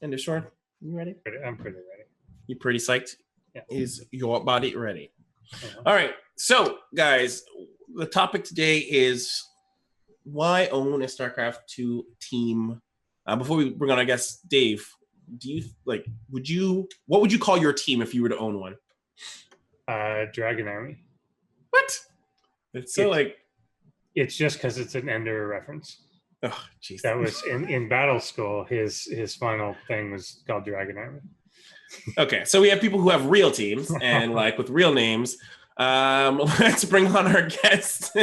Endershore, you ready? I'm pretty ready. You pretty psyched? Yeah. Is your body ready? All right. So, guys, the topic today is why own a StarCraft 2 team? Before we bring on, I guess, Dave, what would you call your team if you were to own one? Dragon Army. What? It's it's just because it's an Ender reference. Oh, jeez. That was in Battle School. His final thing was called Dragon Army. Okay, so we have people who have real teams and with real names. Let's bring on our guest.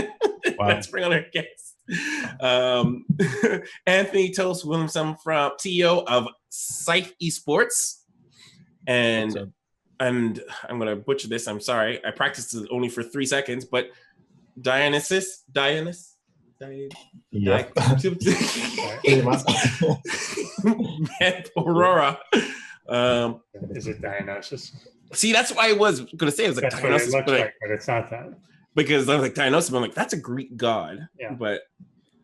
Anthony Toast Williamson, from CEO of Scythe esports, and I'm gonna butcher this. I'm sorry. I practiced it only for 3 seconds, but Dionysus. Yeah. Aurora. Is it Dionysus? See, that's why I was going to say. I was like, That's Dionysus, what it looks like, but it's not that. Because I was like, Dionysus, but I'm like, that's a Greek god. Yeah. But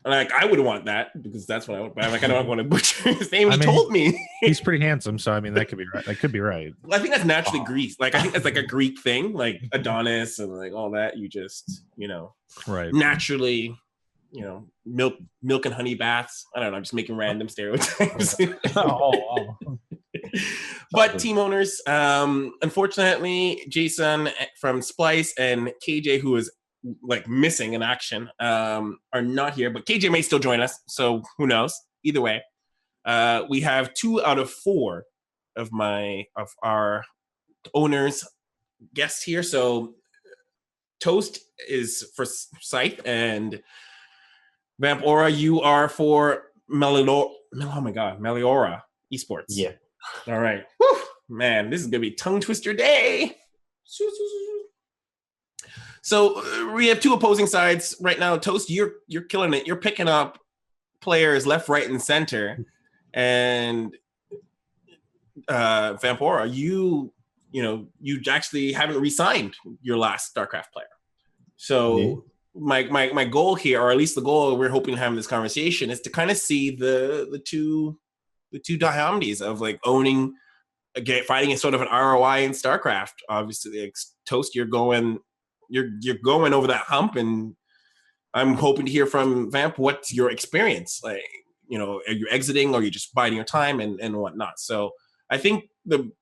I would want that because that's what I want. But I don't want to butcher his name. He told me. He's pretty handsome, so I mean, that could be right. That could be right. I think that's naturally Greek. I think that's a Greek thing, like Adonis and all that. You just, right, naturally, milk and honey baths. I don't know. I'm just making random stereotypes. Oh. But team owners, unfortunately, Jason from Splice and KJ, who is missing in action, are not here. But KJ may still join us, so who knows? Either way, we have 2 out of 4 of our owners guests here. So Toast is for Scythe, and Vamp Aura, you are for Meliora. Oh my God, Meliora esports. Yeah. All right. Whew. Man, this is gonna be a tongue twister day. So we have 2 opposing sides right now. Toast, you're killing it. You're picking up players left, right, and center. And Vampora, you actually haven't re-signed your last StarCraft player. So my goal here, or at least the goal we're hoping to have in this conversation, is to kind of see the two dichotomies of owning, finding a sort of an ROI in StarCraft. Obviously, Toast, you're going over that hump, and I'm hoping to hear from Vamp what's your experience. Are you exiting, or are you just biding your time and whatnot? So I think the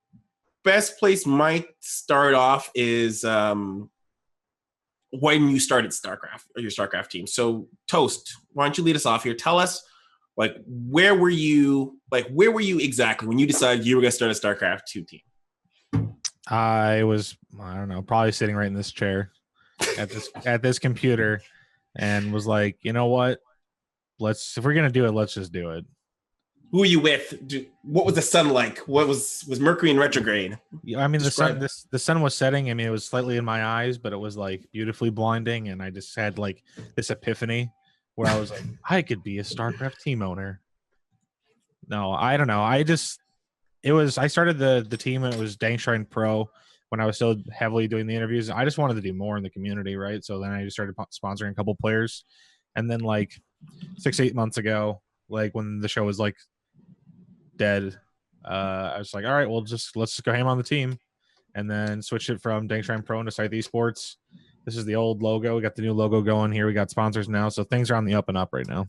best place might start off is when you started StarCraft, or your StarCraft team. So Toast, why don't you lead us off here? Tell us, where were you exactly when you decided you were going to start a StarCraft 2 team? I don't know, probably sitting right in this chair at this computer, and was like, you know what? If we're going to do it, let's just do it. Who were you with? What was the sun like? What was Mercury in retrograde? I mean, the sun was setting. I mean, it was slightly in my eyes, but it was beautifully blinding, and I just had this epiphany where I was like, I could be a StarCraft team owner. No, I don't know. I started the team, and it was Dangshrine Pro when I was still heavily doing the interviews. I just wanted to do more in the community, right? So then I just started sponsoring a couple players. And then 6-8 months ago, when the show was dead, I was like, all right, well, let's just go ham on the team. And then switched it from Dangshrine Pro into Scythe esports. This is the old logo. We got the new logo going here. We got sponsors now, so things are on the up and up right now.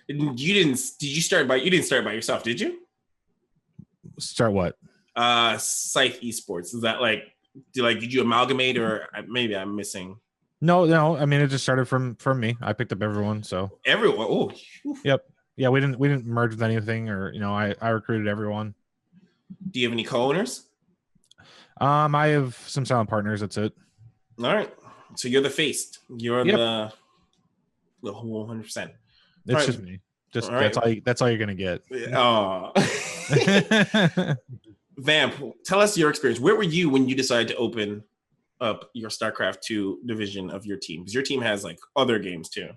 You didn't start by yourself, did you? Start what? Scythe esports. Is that did you amalgamate, or maybe I'm missing? No. I mean, it just started from me. I picked up everyone. So everyone. Oh, yep. Yeah, we didn't merge with anything, or I recruited everyone. Do you have any co-owners? I have some silent partners. That's it. All right. So you're the face. You're the whole 100%. It's just me. Just that's all you're gonna get. Oh. Vamp, tell us your experience. Where were you when you decided to open up your StarCraft 2 division of your team? Because your team has other games too.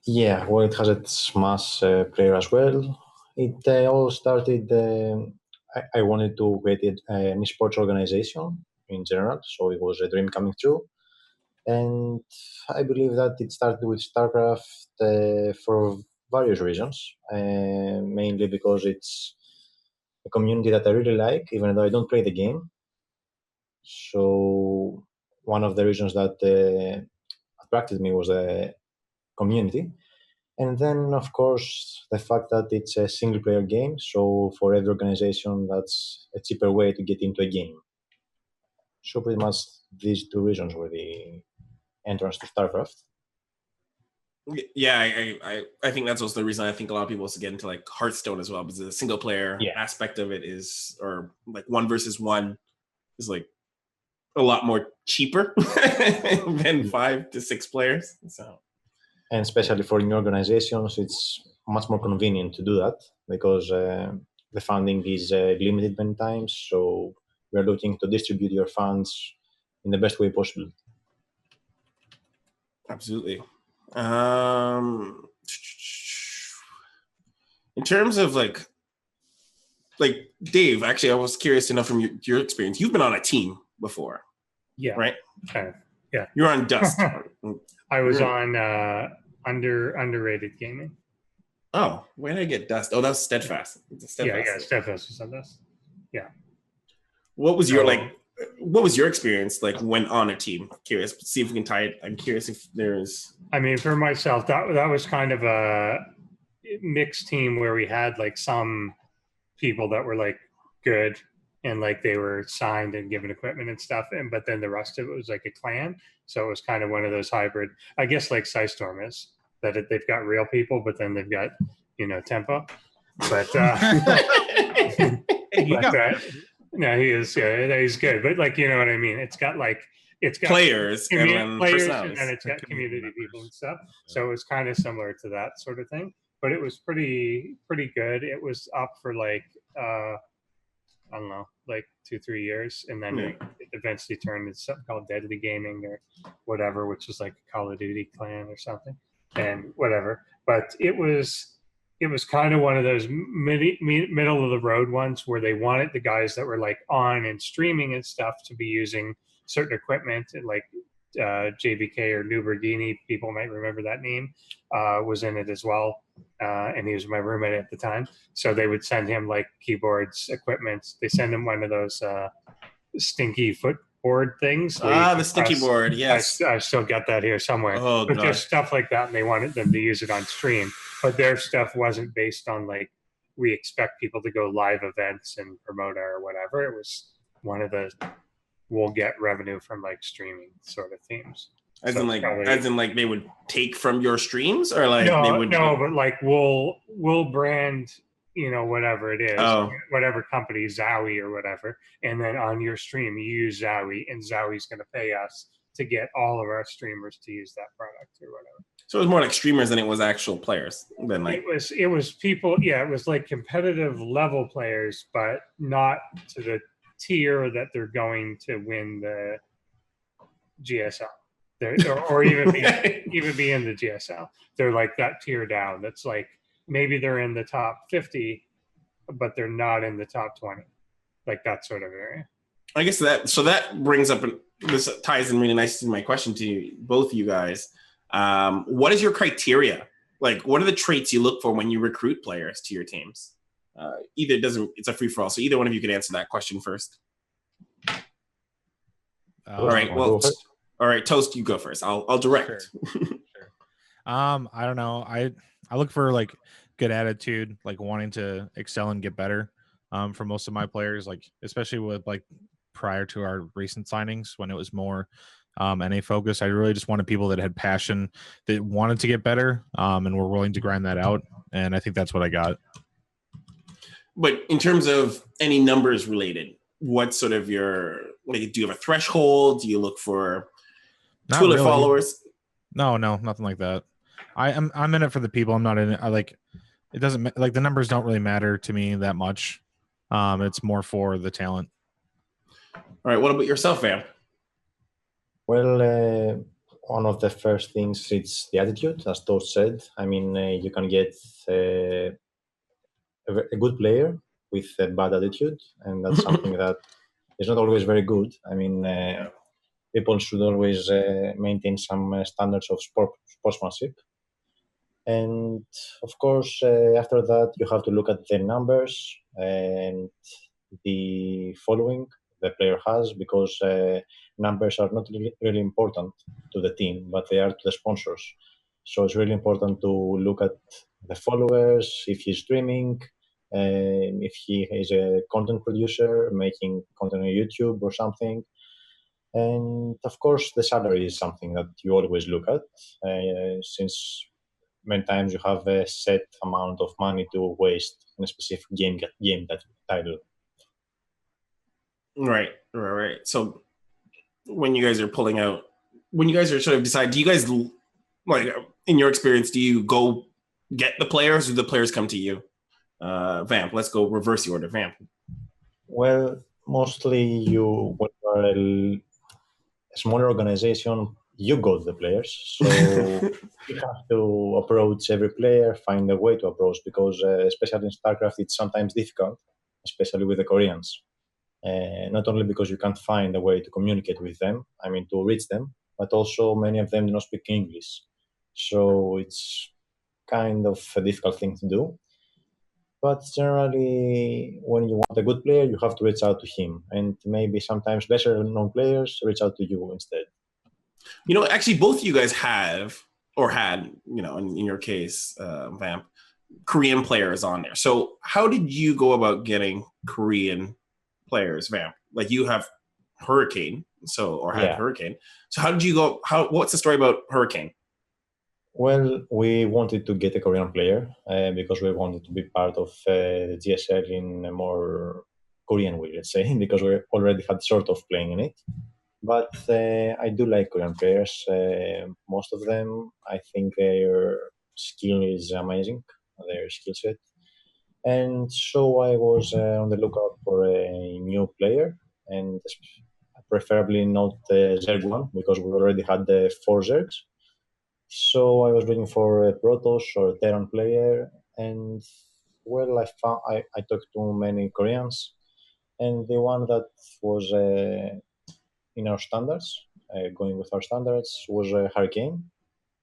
Yeah, well, it has a Smash player as well. It all started. I wanted to create an esports organization in general, so it was a dream coming true. And I believe that it started with StarCraft for various reasons, mainly because it's a community that I really like, even though I don't play the game. So one of the reasons that attracted me was the community. And then, of course, the fact that it's a single-player game. So for every organization, that's a cheaper way to get into a game. So pretty much these two reasons were the entrance to StarCraft. Yeah, I think that's also the reason I think a lot of people also get into like Hearthstone as well, because the single player aspect of it is, or like 1 versus 1 is like a lot more cheaper than 5 to 6 players. So, and especially for new organizations, it's much more convenient to do that because the funding is limited many times. So we're looking to distribute your funds in the best way possible. Absolutely. In terms of like Dave, actually, I was curious to know from your experience. You've been on a team before, right? Kind of, yeah. You're on Dust. I was on underrated gaming. Oh, where did I get Dust? Oh, that was Steadfast. Yeah, Steadfast was on Dust. Yeah. What was your experience like when on a team? Curious. See if we can tie it. I'm curious if there's. I mean, for myself, that was kind of a mixed team where we had like some people that were like good and like they were signed and given equipment and stuff, but then the rest of it was like a clan. So it was kind of one of those hybrid, I guess, like Psistorm is, that they've got real people, but then they've got tempo. But no, he is. Yeah, he's good. But like, you know what I mean? It's got players and then it's got community people and stuff. So it was kind of similar to that sort of thing. But it was pretty good. It was up for like I don't know, like 2-3 years, and then it eventually turned into something called Deadly Gaming or whatever, which is like a Call of Duty clan or something, and whatever. But it was kind of one of those middle of the road ones where they wanted the guys that were like on and streaming and stuff to be using certain equipment, and like JVK or Nubergini, people might remember that name, was in it as well. And he was my roommate at the time. So they would send him like keyboards, equipment. They send him one of those stinky footboard things. The stinky board, yes. I still got that here somewhere. Oh, but God. Just stuff like that, and they wanted them to use it on stream. But their stuff wasn't based on like, we expect people to go live events and promote or whatever. It was one of the we'll get revenue from like streaming sort of themes. As in like they would take from your streams, or like they would but like we'll brand, whatever it is, whatever company, Zowie or whatever, and then on your stream you use Zowie, and Zowie's going to pay us to get all of our streamers to use that product or whatever. So it was more like streamers than it was actual players. Than like it was people. Yeah, it was like competitive level players, but not to the tier that they're going to win the GSL. Or even be in the GSL. They're like that tier down. That's like maybe they're in the top 50, but they're not in the top 20. Like that sort of area. I guess that brings up, this ties in really nicely to my question to you, both of you guys. What is your criteria? Like, what are the traits you look for when you recruit players to your teams? It's a free for all. So either one of you could answer that question first. All right. Well. All right, Toast, you go first. I'll direct. Sure. I don't know. I look for like good attitude, like wanting to excel and get better. For most of my players, like especially with like prior to our recent signings when it was more NA focused, I really just wanted people that had passion, that wanted to get better, and were willing to grind that out. And I think that's what I got. But in terms of any numbers related, what's sort of your, like, do you have a threshold? Do you look for Twitter followers? No, nothing like that. I'm in it for the people. I'm not in it. It doesn't like the numbers don't really matter to me that much. It's more for the talent. All right. What about yourself, Van? Well, one of the first things is the attitude, as Toast said. I mean, you can get a good player with a bad attitude, and that's something that is not always very good. I mean, people should always maintain some standards of sportsmanship. And of course, after that, you have to look at the numbers and the following the player has, because numbers are not really important to the team, but they are to the sponsors. So it's really important to look at the followers, if he's streaming, if he is a content producer making content on YouTube or something. And of course, the salary is something that you always look at, since many times you have a set amount of money to waste in a specific game title. Right. So when you guys are pulling out, when you guys are sort of decide, do you guys, like, in your experience, do you go get the players, or do the players come to you? Vamp, let's go reverse the order. Vamp. Well, mostly when you are a smaller organization, you got the players. So you have to approach every player, find a way to approach, because especially in StarCraft, it's sometimes difficult, especially with the Koreans. Not only because you can't find a way to communicate with them, I mean, to reach them, but also many of them do not speak English. So it's kind of a difficult thing to do. But generally, when you want a good player, you have to reach out to him. And maybe sometimes lesser known players reach out to you instead. You know, actually, both of you guys have, or had, you know, in your case, Vamp, Korean players on there. So how did you go about getting Korean players, Vamp? Like, you have Hurricane, had Hurricane. So how did you go? What's the story about Hurricane? Well, we wanted to get a Korean player because we wanted to be part of the GSL in a more Korean way, let's say, because we already had sort of playing in it. But I do like Korean players. Most of them, I think their skill is amazing, their skill set. And so I was on the lookout for a new player, and preferably not Zerg one, because we already had the 4 Zergs. So I was looking for a Protoss or a Terran player, and well, I talked to many Koreans, and the one that was in our standards, going with our standards, was Hurricane.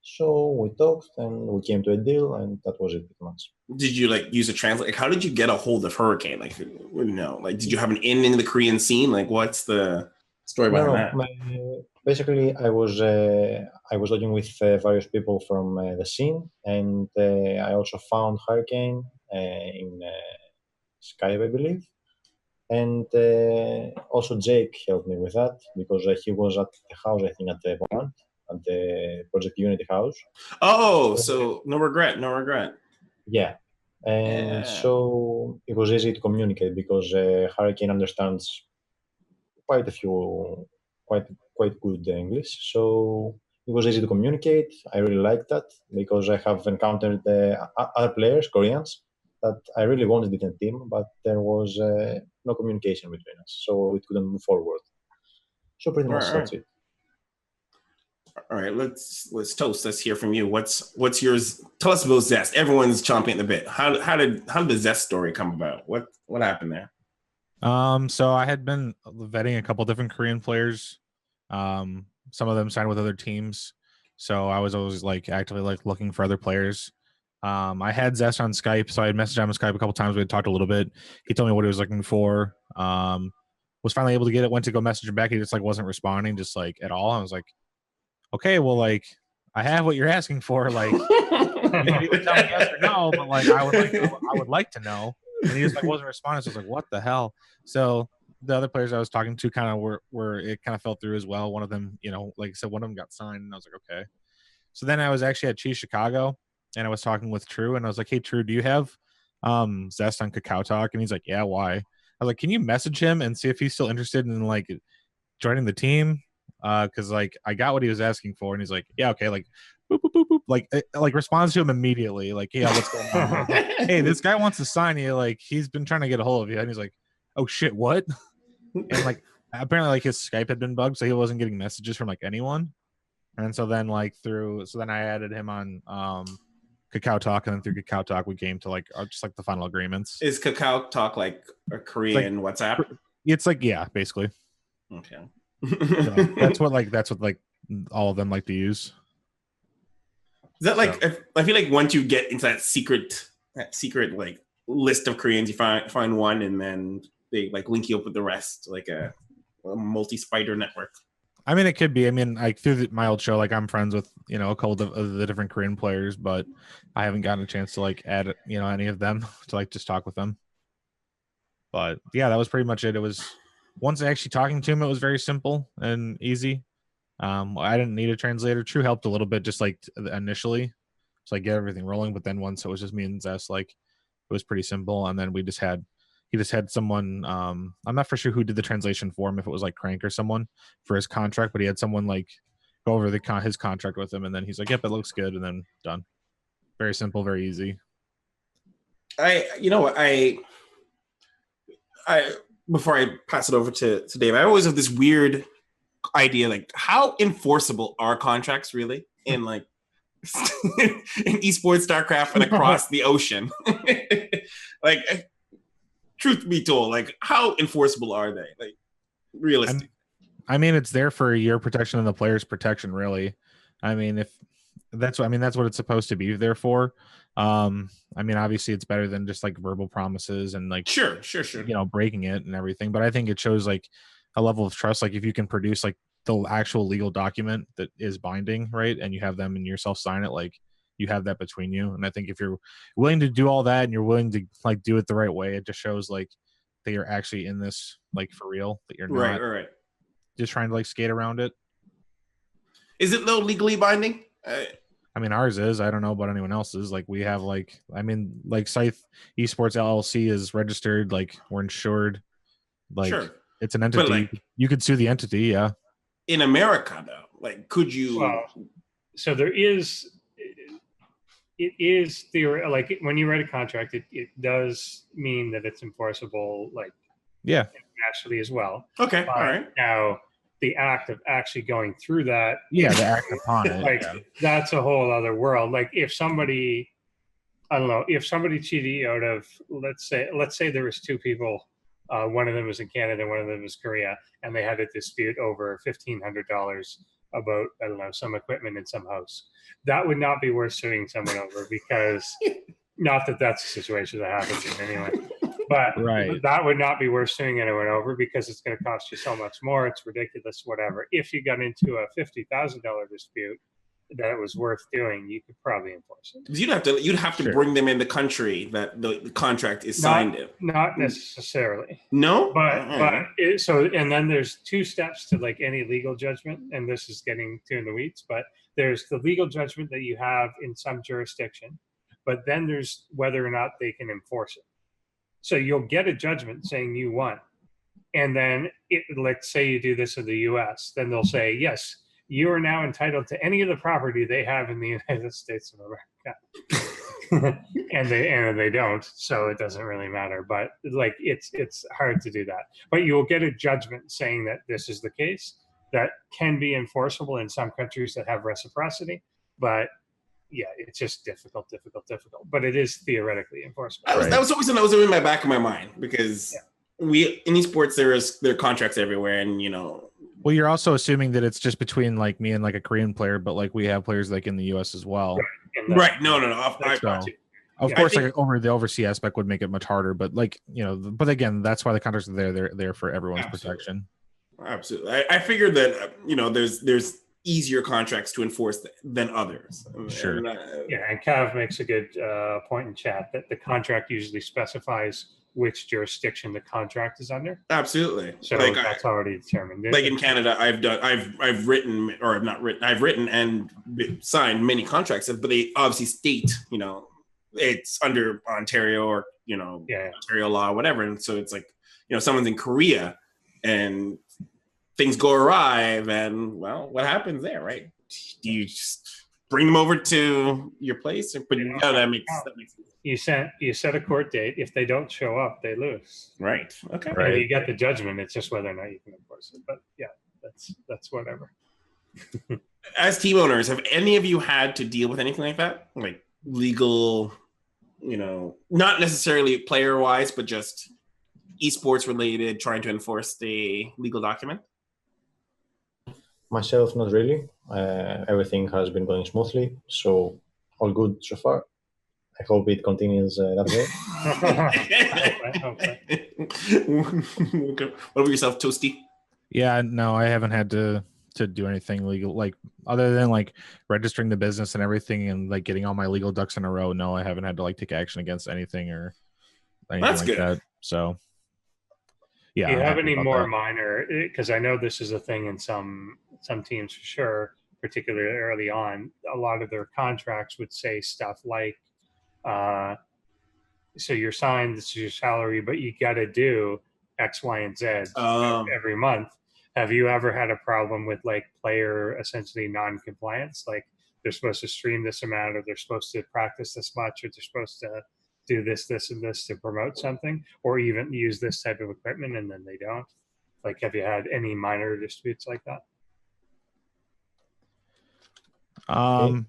So we talked and we came to a deal, and that was it pretty much. Did you like use a translate? Like, how did you get a hold of Hurricane? Like, like, did you have an in the Korean scene? Like, what's the story behind that? Basically, I was talking with various people from the scene, and I also found Hurricane in Scythe, I believe. And also Jake helped me with that, because he was at the house, I think, at the Project Unity house. Oh, so no regret. Yeah. And so it was easy to communicate, because Hurricane understands quite good English. So it was easy to communicate. I really liked that, because I have encountered other players, Koreans, that I really wanted in the team, but there was no communication between us, so it couldn't move forward. So pretty much that's it. All right, let's toast. Let's hear from you. What's yours? Tell us about Zest. Everyone's chomping at the bit. How did the Zest story come about? What happened there? So I had been vetting a couple different Korean players. Some of them signed with other teams, so I was always like actively like looking for other players. I had Zest on Skype, so I had messaged him on Skype a couple times. We had talked a little bit. He told me what he was looking for. Was finally able to get it. Went to go message him back. He just like wasn't responding, just like at all. I was like, okay, well, like I have what you're asking for. Like, you can either tell me yes or no, but like I would like to know. And he just like wasn't responding. So I was like, what the hell? So the other players I was talking to kind of were it kind of fell through as well. One of them, you know, like I said, one of them got signed, and I was like, okay. So then I was actually at Cheese Chicago, and I was talking with True, and I was like, hey, True, do you have Zest on Kakao Talk? And he's like, yeah, why? I was like, can you message him and see if he's still interested in like joining the team? Because like I got what he was asking for, and he's like, yeah, okay, like boop boop boop boop, like responds to him immediately, like, yeah, what's going on? Hey, this guy wants to sign you, like he's been trying to get a hold of you, and he's like, oh shit, what? And like apparently like his Skype had been bugged, so he wasn't getting messages from like anyone. And so then like then I added him on Kakao Talk, and then through Kakao Talk we came to like just like the final agreements. Is Kakao Talk like a Korean WhatsApp? It's like, yeah, basically. Okay. So that's what like all of them like to use. Is that like, I feel like once you get into that secret like list of Koreans, you find one and then they like link you up with the rest, like a multi-spider network. I mean, it could be. I mean, like through my old show, like I'm friends with, you know, a couple of the different Korean players, but I haven't gotten a chance to like add, you know, any of them to like just talk with them. But yeah, that was pretty much it. It was once actually talking to him, it was very simple and easy. I didn't need a translator. True helped a little bit, just like initially, so like get everything rolling. But then once it was just me and Zest, like it was pretty simple. And then he just had someone. I'm not for sure who did the translation for him, if it was like Crank or someone for his contract, but he had someone like go over his contract with him, and then he's like, "Yep, it looks good," and then done. Very simple, very easy. I before I pass it over to Dave, I always have this weird idea, like how enforceable are contracts really in like in esports, StarCraft, and across the ocean? Like, truth be told, like how enforceable are they? Like, realistic? I mean, it's there for your protection and the player's protection, really. I mean, that's what it's supposed to be there for. I mean, obviously it's better than just like verbal promises and like sure, you know, breaking it and everything. But I think it shows like a level of trust. Like if you can produce like the actual legal document that is binding, right, and you have them and yourself sign it, like you have that between you. And I think if you're willing to do all that and you're willing to like do it the right way, it just shows like that you're actually in this like for real, that you're not right just trying to like skate around it. Is it though legally binding? I mean, ours is. I don't know about anyone else's. Like we have like, I mean, like Scythe Esports LLC is registered. Like we're insured. Like sure. It's an entity. Like, you could sue the entity. Yeah. In America, though, like, could you? Well, so there is. It is theory. Like when you write a contract, it does mean that it's enforceable. Like internationally as well. Okay. But all right. Now, the act of actually going through that, the act upon it, like that's a whole other world. Like if somebody, I don't know, if somebody cheated you out of, let's say there was two people, one of them was in Canada, one of them was Korea, and they had a dispute over $1,500 about, I don't know, some equipment in some house. That would not be worth suing someone over, because not that that's a situation that happens in anyway. But that would not be worth suing anyone over, because it's going to cost you so much more. It's ridiculous, whatever. If you got into a $50,000 dispute that it was worth doing, you could probably enforce it. You'd have to bring them in the country that the contract is signed in. Not necessarily. No, and then there's two steps to like any legal judgment, and this is getting too in the weeds. But there's the legal judgment that you have in some jurisdiction, but then there's whether or not they can enforce it. So you'll get a judgment saying you won. And then let's say you do this in the US, then they'll say, yes, you are now entitled to any of the property they have in the United States of America. and they don't, so it doesn't really matter. But like it's hard to do that. But you will get a judgment saying that this is the case, that can be enforceable in some countries that have reciprocity. But yeah, it's just difficult. But it is theoretically enforceable. That was always something that was in my back of my mind, because we in esports there are contracts everywhere, and you know. Well, you're also assuming that it's just between like me and like a Korean player, but like we have players like in the US as well. Right. No. Of course, like the overseas aspect would make it much harder, but like, you know, but again, that's why the contracts are there. They're there for everyone's protection. Absolutely. I figured that, you know, there's easier contracts to enforce than others. Sure. And Cav makes a good point in chat that the contract usually specifies which jurisdiction the contract is under. Absolutely. So like that's already determined. Like in Canada, I've written and signed many contracts, but they obviously state, you know, it's under Ontario or, you know, Ontario law, whatever. And so it's like, you know, someone's in Korea and things go awry, and well, what happens there, right? Do you just bring them over to your place? But that makes sense. You set a court date. If they don't show up, they lose. Right. Okay. Right. You get the judgment. It's just whether or not you can enforce it. But yeah, that's whatever. As team owners, have any of you had to deal with anything like that? Like legal, you know, not necessarily player wise, but just esports related, trying to enforce the legal document? Myself, not really. Everything has been going smoothly. So all good so far. I hope it continues that way. What about yourself, Toasty? Yeah, no, I haven't had to do anything legal, like other than like registering the business and everything and like getting all my legal ducks in a row. No, I haven't had to like take action against anything or anything That's like good. that. So yeah. Do you I'm have happy any about more that. minor? Because I know this is a thing in some teams for sure, particularly early on. A lot of their contracts would say stuff like, "So you're signed, this is your salary, but you got to do X, Y, and Z every month." Have you ever had a problem with like player essentially non-compliance? Like they're supposed to stream this amount, or they're supposed to practice this much, or they're supposed to do this, this, and this to promote something, or even use this type of equipment and then they don't? Like, have you had any minor disputes like that? I'll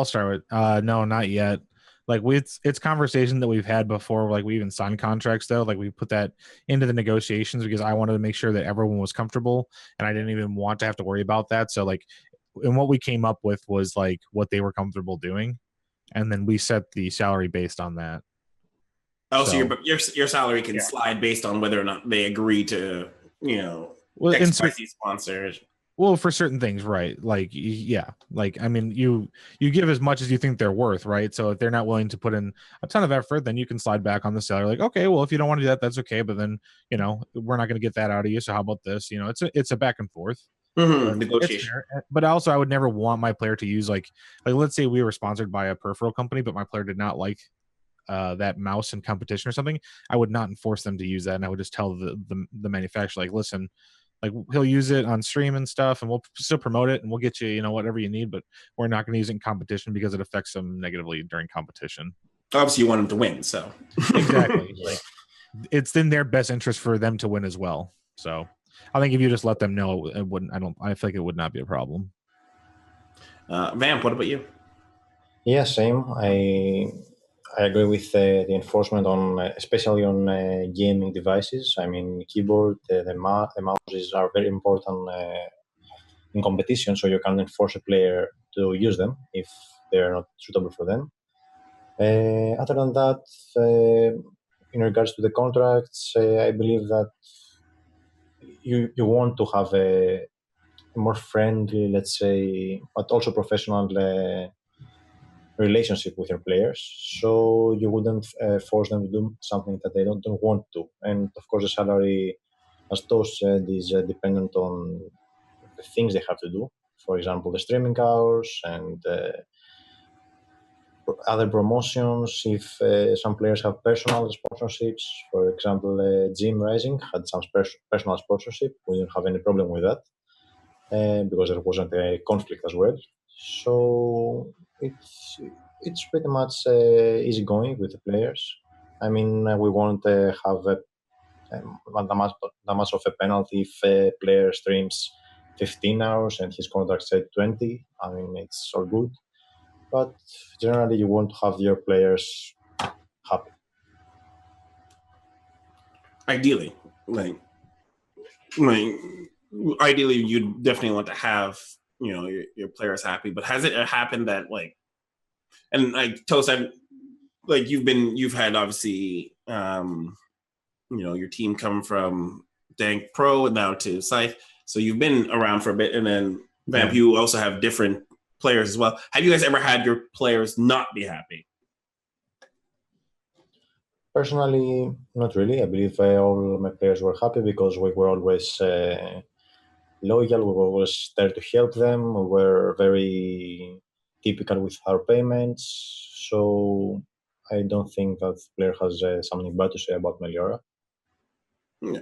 start with no, not yet. Like it's conversation that we've had before. Like we even signed contracts though. Like we put that into the negotiations because I wanted to make sure that everyone was comfortable, and I didn't even want to have to worry about that. So like, and what we came up with was like what they were comfortable doing, and then we set the salary based on that. Oh, so your salary can slide based on whether or not they agree to, XYZ sponsors. Well, for certain things, right? Like, yeah, like I mean, you give as much as you think they're worth, right? So if they're not willing to put in a ton of effort, then you can slide back on the salary. Like, okay, well, if you don't want to do that, that's okay. But then, we're not going to get that out of you. So how about this? It's a back and forth negotiation. But also, I would never want my player to use like let's say we were sponsored by a peripheral company, but my player did not like that mouse in competition or something. I would not enforce them to use that, and I would just tell the manufacturer, like, listen. Like he'll use it on stream and stuff, and we'll still promote it, and we'll get you, whatever you need. But we're not going to use it in competition because it affects them negatively during competition. Obviously, you want them to win, so exactly. Like it's in their best interest for them to win as well. So I think if you just let them know, it wouldn't. I feel like it would not be a problem. Vamp, what about you? Yeah, same. I agree with the enforcement on, especially on gaming devices. I mean, keyboard, the mouses are very important in competition, so you can enforce a player to use them if they're not suitable for them. Other than that, in regards to the contracts, I believe that you want to have a more friendly, let's say, but also professional relationship with your players, so you wouldn't force them to do something that they don't want to. And of course, the salary, as Tosh said, is dependent on the things they have to do. For example, the streaming hours and other promotions. If some players have personal sponsorships, for example, Gym Rising had some personal sponsorship. We didn't have any problem with that because there wasn't a conflict as well. So it's pretty much easy going with the players. I mean, we won't have that much of a penalty if a player streams 15 hours and his contract said 20. I mean, it's all good. But generally, you want to have your players happy. Ideally, ideally, you definitely want to have your players happy. But has it happened that and Toast, you've had obviously your team come from Dank Pro and now to Scythe, so you've been around for a bit, and then Vamp, you also have different players as well. Have you guys ever had your players not be happy? Personally, not really. I believe all my players were happy because we were always loyal. We were always there to help them. We were very typical with our payments. So I don't think that the player has something bad to say about Meliora. Yeah.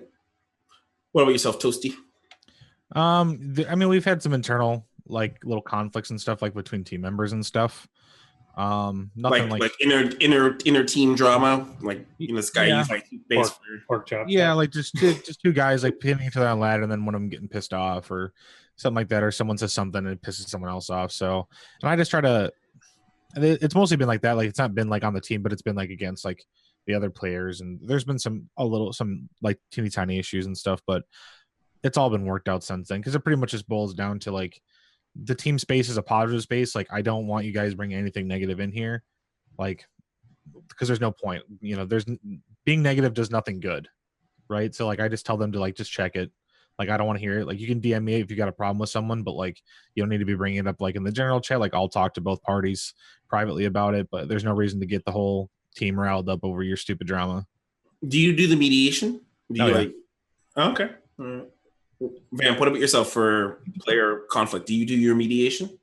What about yourself, Toasty? I mean, we've had some internal little conflicts and stuff between team members and stuff. Nothing like inner team drama, this guy used base pork chop. Yeah, just two guys pinning each other on ladder, and then one of them getting pissed off or something like that, or someone says something and it pisses someone else off. So, and I just try to. It's mostly been like that. It's not been on the team, but it's been against the other players, and there's been some teeny tiny issues and stuff, but it's all been worked out since then because it pretty much just boils down to the team space is a positive space. Like, I don't want you guys bringing anything negative in here, like, because there's no point. You know, being negative does nothing good, right? So like, I just tell them to like just check it. Like, I don't want to hear it. Like, you can DM me if you got a problem with someone, but like, you don't need to be bringing it up like in the general chat. Like, I'll talk to both parties privately about it, but there's no reason to get the whole team riled up over your stupid drama. Do you do the mediation? Do you yeah. like? Oh, okay. Vamp, what about yourself for player conflict? Do you do your mediation?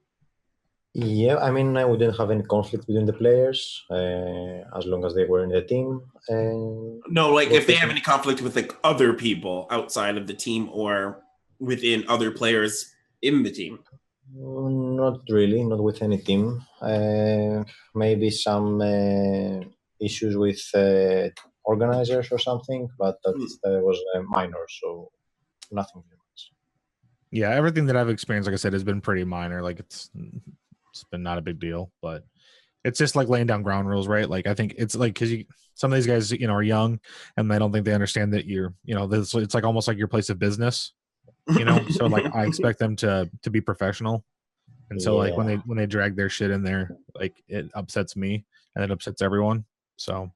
Yeah, I mean, we didn't have any conflict between the players as long as they were in the team. No, like if they have any conflict with like other people outside of the team or within other players in the team. Not really, not with any team. Maybe some issues with organizers or something, but that was minor, so nothing very much. Yeah, everything that I've experienced, like I said, has been pretty minor. Like, it's been not a big deal, but it's just like laying down ground rules, right? Like, I think it's like, because some of these guys, you know, are young and I don't think they understand that you're, you know, it's like almost like your place of business, you know. So like, I expect them to be professional, and so like when they drag their shit in there, like, it upsets me and it upsets everyone. So,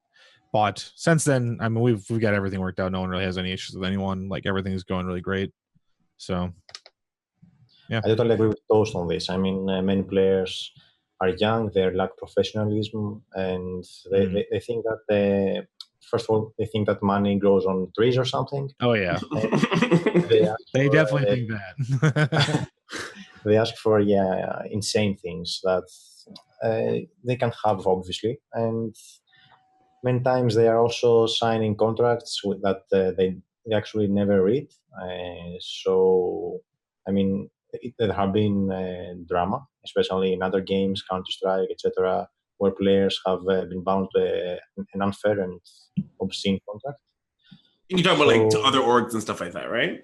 but since then, I mean, we've got everything worked out. No one really has any issues with anyone. Like, everything's going really great. So yeah, I totally agree with Toast on this. I mean, many players are young, they lack professionalism, and they think that first of all, they think that money grows on trees or something. Oh yeah, they definitely think that. They ask for insane things that they can have, obviously, and many times they are also signing contracts that they actually never read. So, I mean, there have been drama, especially in other games, Counter-Strike, etc., where players have been bound to an unfair and obscene contract. You talk about like to other orgs and stuff like that, right?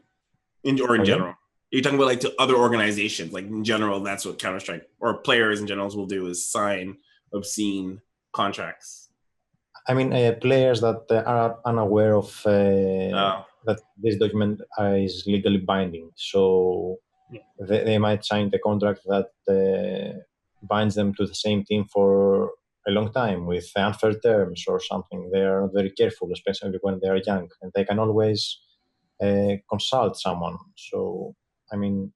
In general. You're talking about like to other organizations, like in general, that's what Counter-Strike or players in general will do, is sign obscene contracts. I mean, players that are unaware of that this document is legally binding. So they might sign the contract that binds them to the same team for a long time with unfair terms or something. They are not very careful, especially when they are young, and they can always consult someone. So, I mean,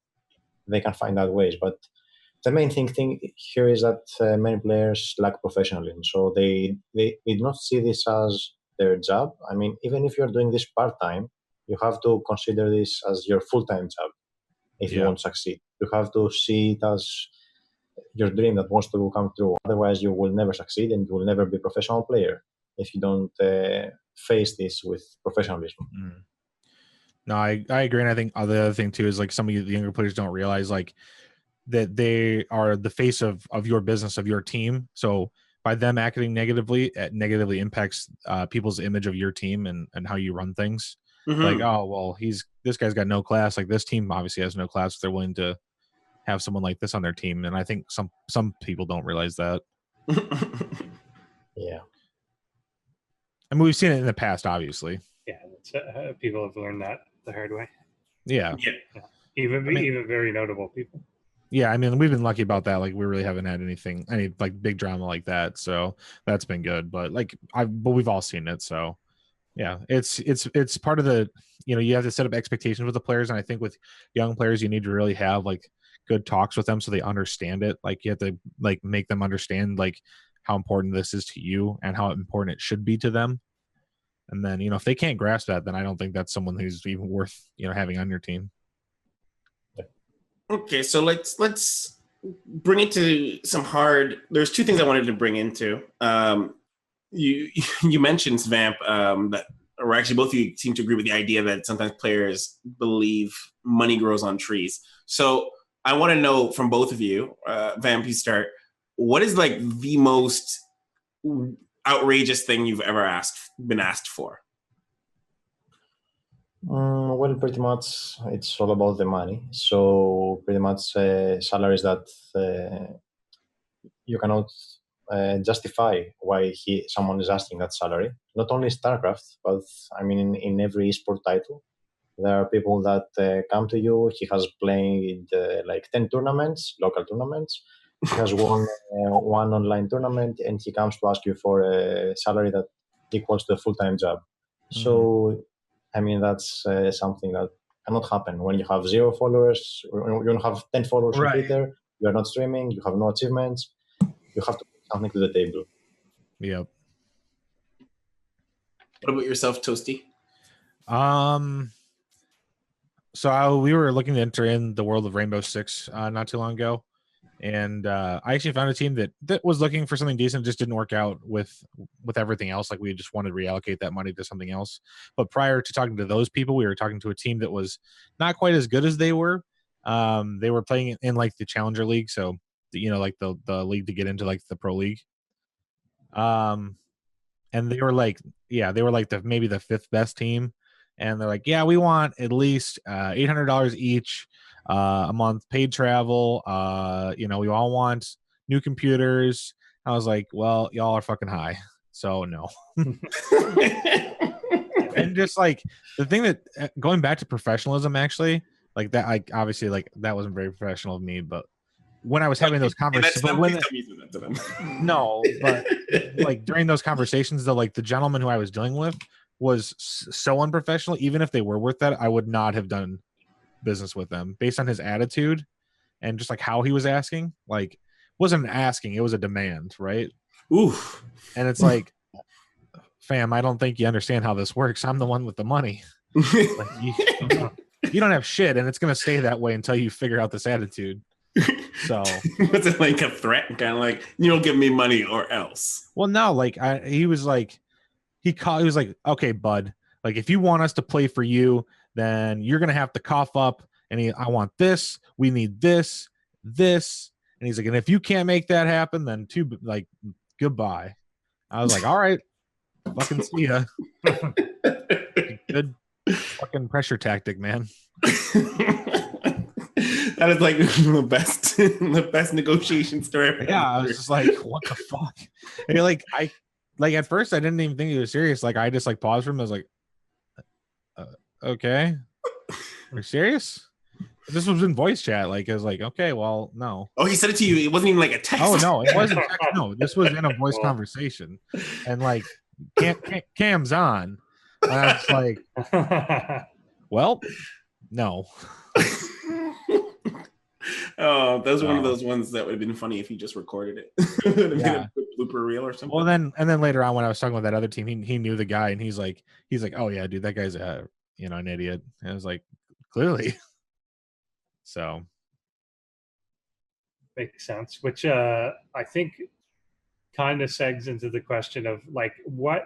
they can find out ways. But the main thing here is that many players lack professionalism. So they do not see this as their job. I mean, even if you're doing this part-time, you have to consider this as your full-time job if you want to succeed. You have to see it as your dream that wants to come true. Otherwise, you will never succeed and you will never be a professional player if you don't face this with professionalism. No, I agree. And I think the other thing too is like some of the younger players don't realize like that they are the face of your business, of your team. So by them acting negatively, it negatively impacts people's image of your team and how you run things. Like, oh, well, this guy's got no class. Like, this team obviously has no class. They're willing to have someone like this on their team. And I think some people don't realize that. Yeah. I mean, we've seen it in the past, obviously. Yeah, people have learned that the hard way. Yeah. Even very notable people. Yeah, I mean, we've been lucky about that. Like, we really haven't had any like big drama like that, so that's been good. But but we've all seen it, so yeah, it's part of the, you know, you have to set up expectations with the players, and I think with young players, you need to really have like good talks with them so they understand it. Like, you have to like make them understand like how important this is to you and how important it should be to them. And then, you know, if they can't grasp that, then I don't think that's someone who's even worth, you know, having on your team. Okay, so let's bring it to some hard. There's two things I wanted to bring into. You mentioned Vamp that, or actually both of you seem to agree with the idea that sometimes players believe money grows on trees. So I want to know from both of you, Vamp, you start. What is like the most outrageous thing you've ever been asked for? Well, pretty much it's all about the money. So pretty much salaries that you cannot justify why someone is asking that salary. Not only StarCraft, but I mean in every esport title, There are people that come to you. He has played like 10 tournaments, local tournaments. He has won one online tournament, and he comes to ask you for a salary that equals to a full-time job. So, I mean, that's something that cannot happen when you have 0 followers. When you have 10 followers on Twitter, you are not streaming, you have no achievements. You have to bring something to the table. Yep. What about yourself, Toasty? So we were looking to enter in the world of Rainbow Six not too long ago, and I actually found a team that was looking for something decent, just didn't work out with everything else. Like, we just wanted to reallocate that money to something else. But prior to talking to those people, we were talking to a team that was not quite as good as they were. They were playing in like the Challenger League, so like the league to get into like the Pro League. And they were like, maybe the 5th best team. And they're like, yeah, we want at least $800 each a month, paid travel. We all want new computers. I was like, well, y'all are fucking high, so no. And just like the thing that going back to professionalism, actually, like that, like obviously, like that wasn't very professional of me, but when I was having those conversations, no, but like during those conversations, though, like the gentleman who I was dealing with was so unprofessional. Even if they were worth that, I would not have done business with them based on his attitude and just like how he was asking. Like, wasn't asking, it was a demand, right? Oof. And it's like, fam, I don't think you understand how this works. I'm the one with the money. Like, you don't have shit, and it's gonna stay that way until you figure out this attitude. So was it like a threat, kind of like, you don't give me money or else? Well, no, like he was like, he was like, okay, bud, like if you want us to play for you, then you're gonna have to cough up. And I want this. We need this. And he's like, and if you can't make that happen, then goodbye. I was like, all right, fucking see ya. Good fucking pressure tactic, man. That is like the best negotiation story. Yeah, I was just like, what the fuck? And you're like, at first I didn't even think he was serious. Like, I just like paused for him. I was like, okay, are you serious? This was in voice chat. Like, I was like, okay, well, no. Oh, he said it to you. It wasn't even like a text. Oh no, it wasn't text. No, this was in a voice conversation, and like, cam's on. And I was like, well, no. Oh, that was one of those ones that would have been funny if he just recorded it. Yeah. A blooper reel or something. Well, then later on when I was talking with that other team, he knew the guy, and he's like, oh yeah, dude, that guy's an idiot. And I was like, clearly. So makes sense. Which I think kind of segs into the question of like, what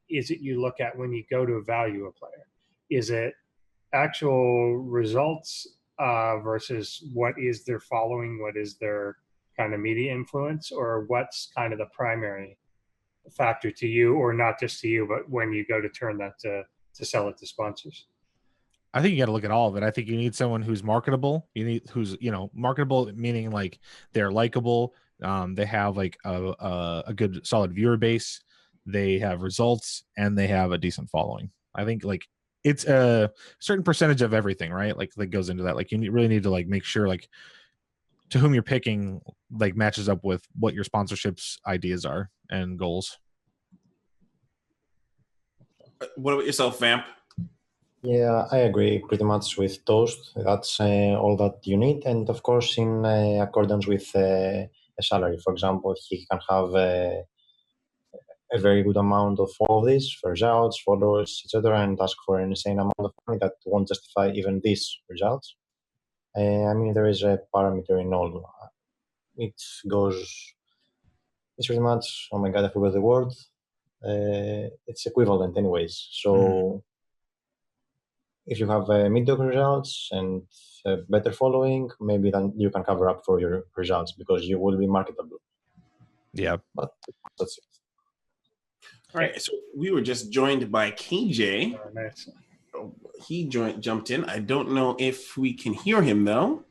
is it you look at when you go to evaluate a player? Is it actual results versus what is their following, what is their kind of media influence, or what's kind of the primary factor to you, or not just to you, but when you go to turn that to sell it to sponsors? I think you got to look at all of it. I think you need someone who's marketable. Who's marketable, meaning like they're likable. They have like a good solid viewer base. They have results, and they have a decent following. I think like it's a certain percentage of everything, right? Like that goes into that. Like you really need to like make sure like to whom you're picking like matches up with what your sponsorships ideas are and goals. What about yourself, Vamp? Yeah, I agree pretty much with Toast. That's all that you need. And of course, in accordance with a salary. For example, he can have a very good amount of all this, for results, followers, etc., and ask for an insane amount of money that won't justify even these results. I mean, there is a parameter in all. It's pretty much, oh my god, I forgot the word. It's equivalent anyways. So if you have mediocre results and a better following, maybe then you can cover up for your results because you will be marketable. Yeah. But that's it. All right, so we were just joined by KJ. Oh, nice. He jumped in. I don't know if we can hear him though.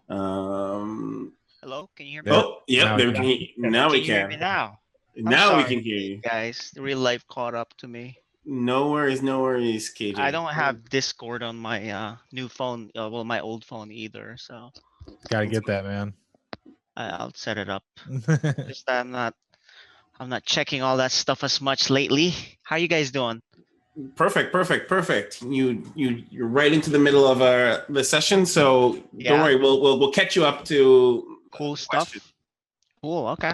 Hello, can you hear me? Oh, yep. Now we can. Can you hear me now? Now we can hear you, guys. The real life caught up to me. No worries, KJ. I don't have Discord on my new phone. Well, my old phone either. So Gotta get that, man. I'll set it up. Just that I'm not checking all that stuff as much lately. How you guys doing? Perfect. You're right into the middle of the session, so don't worry. We'll catch you up to cool stuff. Questions. Cool. Okay.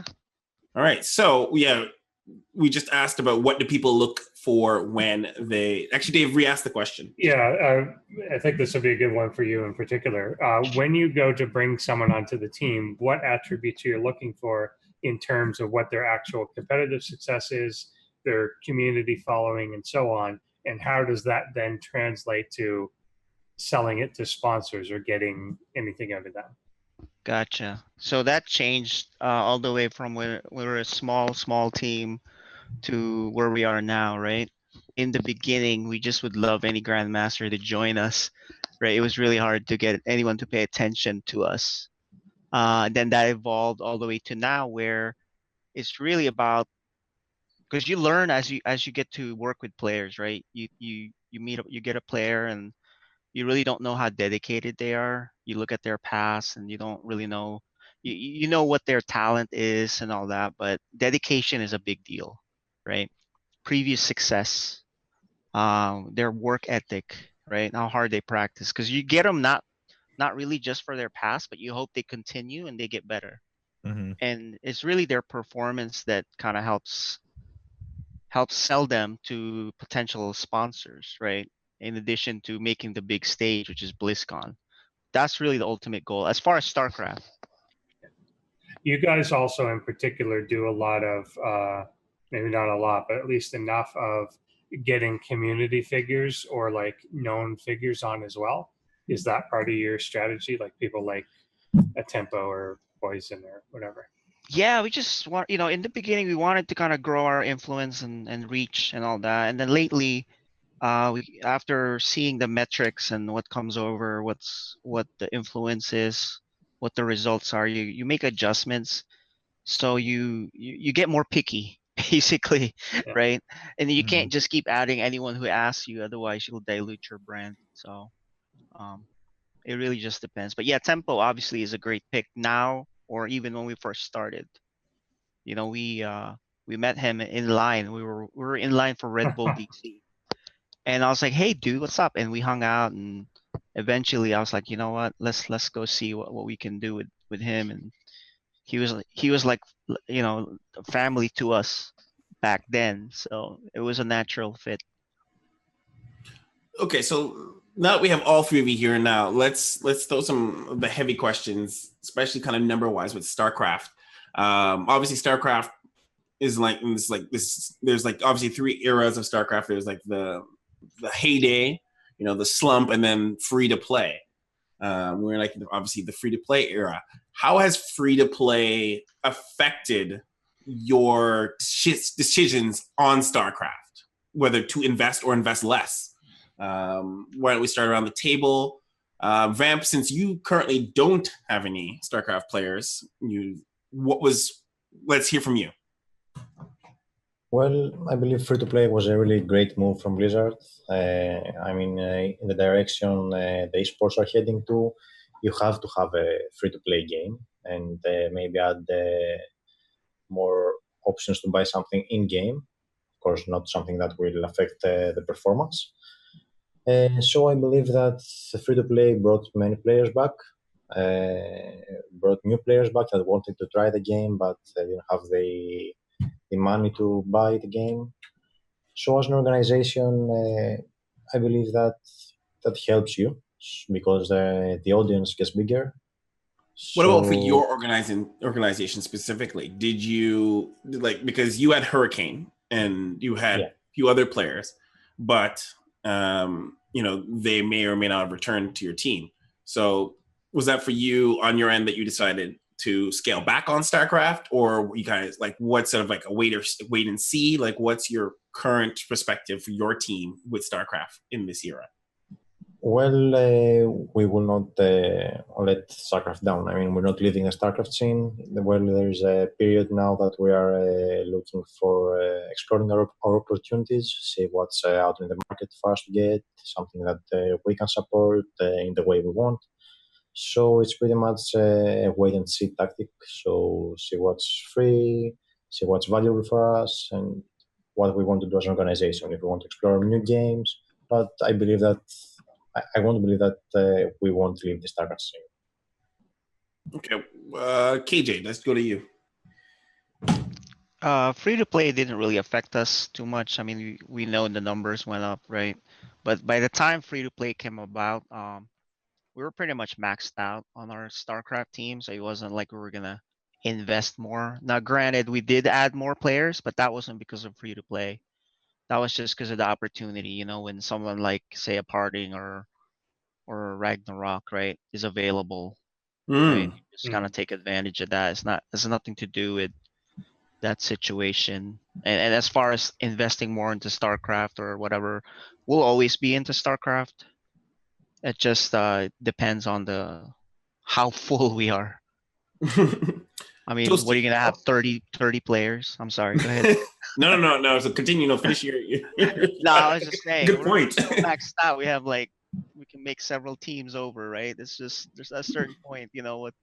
All right. So yeah, we just asked about what do people look for when they actually Dave re-asked the question. Yeah, I think this will be a good one for you in particular. When you go to bring someone onto the team, what attributes you're looking for in terms of what their actual competitive success is, their community following, and so on, and how does that then translate to selling it to sponsors or getting anything out of that? Gotcha. So that changed all the way from where we were a small team to where we are now, right? In the beginning, we just would love any grandmaster to join us, right? It was really hard to get anyone to pay attention to us. Then that evolved all the way to now, where it's really about, because you learn as you get to work with players, right? You get a player and you really don't know how dedicated they are. You look at their past and you don't really know, you know what their talent is and all that, but dedication is a big deal, right? Previous success, their work ethic, right? How hard they practice, because you get them not really just for their past, but you hope they continue and they get better. Mm-hmm. And it's really their performance that kind of helps sell them to potential sponsors, right? In addition to making the big stage, which is BlizzCon. That's really the ultimate goal as far as StarCraft. You guys also in particular do a lot of, maybe not a lot, but at least enough of getting community figures or like known figures on as well. Is that part of your strategy? Like people like a Tempo or Poison or whatever? Yeah, we just want, in the beginning, we wanted to kind of grow our influence and reach and all that. And then lately, after seeing the metrics and what comes over, what the influence is, what the results are, you make adjustments. So you get more picky, basically, Yeah. right? And you Mhm. can't just keep adding anyone who asks you, otherwise you'll dilute your brand. So it really just depends. But yeah, Tempo obviously is a great pick now, or even when we first started. We met him in line. We were in line for Red Bull DC. And I was like, "Hey, dude, what's up?" And we hung out, and eventually I was like, "You know what? Let's go see what we can do with him." And he was like, family to us back then. So it was a natural fit. Okay, so now that we have all three of you here now, let's throw some of the heavy questions, especially kind of number wise with StarCraft. Obviously, StarCraft is like this. There's like obviously three eras of StarCraft. There's like the heyday, the slump, and then free to play. We're like obviously the free to play era. How has free to play affected your decisions on StarCraft, whether to invest or invest less? Why don't we start around the table? Vamp, since you currently don't have any StarCraft players, let's hear from you. Well, I believe free-to-play was a really great move from Blizzard. In the direction the esports are heading to, you have to have a free-to-play game and maybe add more options to buy something in-game. Of course, not something that will affect the performance. So I believe that the free-to-play brought many players back, brought new players back that wanted to try the game, but they didn't have the money to buy the game. So as an organization, I believe that helps you because the audience gets bigger. What about for your organization specifically? Did you because you had Hurricane and you had a few other players, but they may or may not have returned to your team. So was that for you on your end that you decided to scale back on StarCraft, or were you guys what's sort of like a wait and see? Like, what's your current perspective for your team with StarCraft in this era? Well, we will not let StarCraft down. I mean, we're not leaving the StarCraft scene. Well, there's a period now that we are looking for exploring our opportunities, see what's out in the market for us to get, something that we can support in the way we want. So it's pretty much a wait and see tactic. So see what's free, see what's valuable for us, and what we want to do as an organization. If we want to explore new games, but I believe that I want to believe that we won't leave the StarCraft scene. Okay, KJ, let's go to you. Free to play didn't really affect us too much. I mean, we know the numbers went up, right? But by the time free to play came about, we were pretty much maxed out on our StarCraft team. So it wasn't like we were gonna invest more. Now, granted, we did add more players, but that wasn't because of free to play. That was just because of the opportunity. You know, when someone like say a parting or a Ragnarok, right, is available, right? You just kind of take advantage of that. It's nothing to do with that situation. And as far as investing more into StarCraft or whatever, we'll always be into StarCraft. It just depends on how full we are. I mean, what are you gonna have 30 players? I'm sorry, go ahead. No. So continue. No, finish your. No, I was just saying. Good point. We're so maxed out. We have like we can make several teams over, right? It's just there's a certain point, you know what?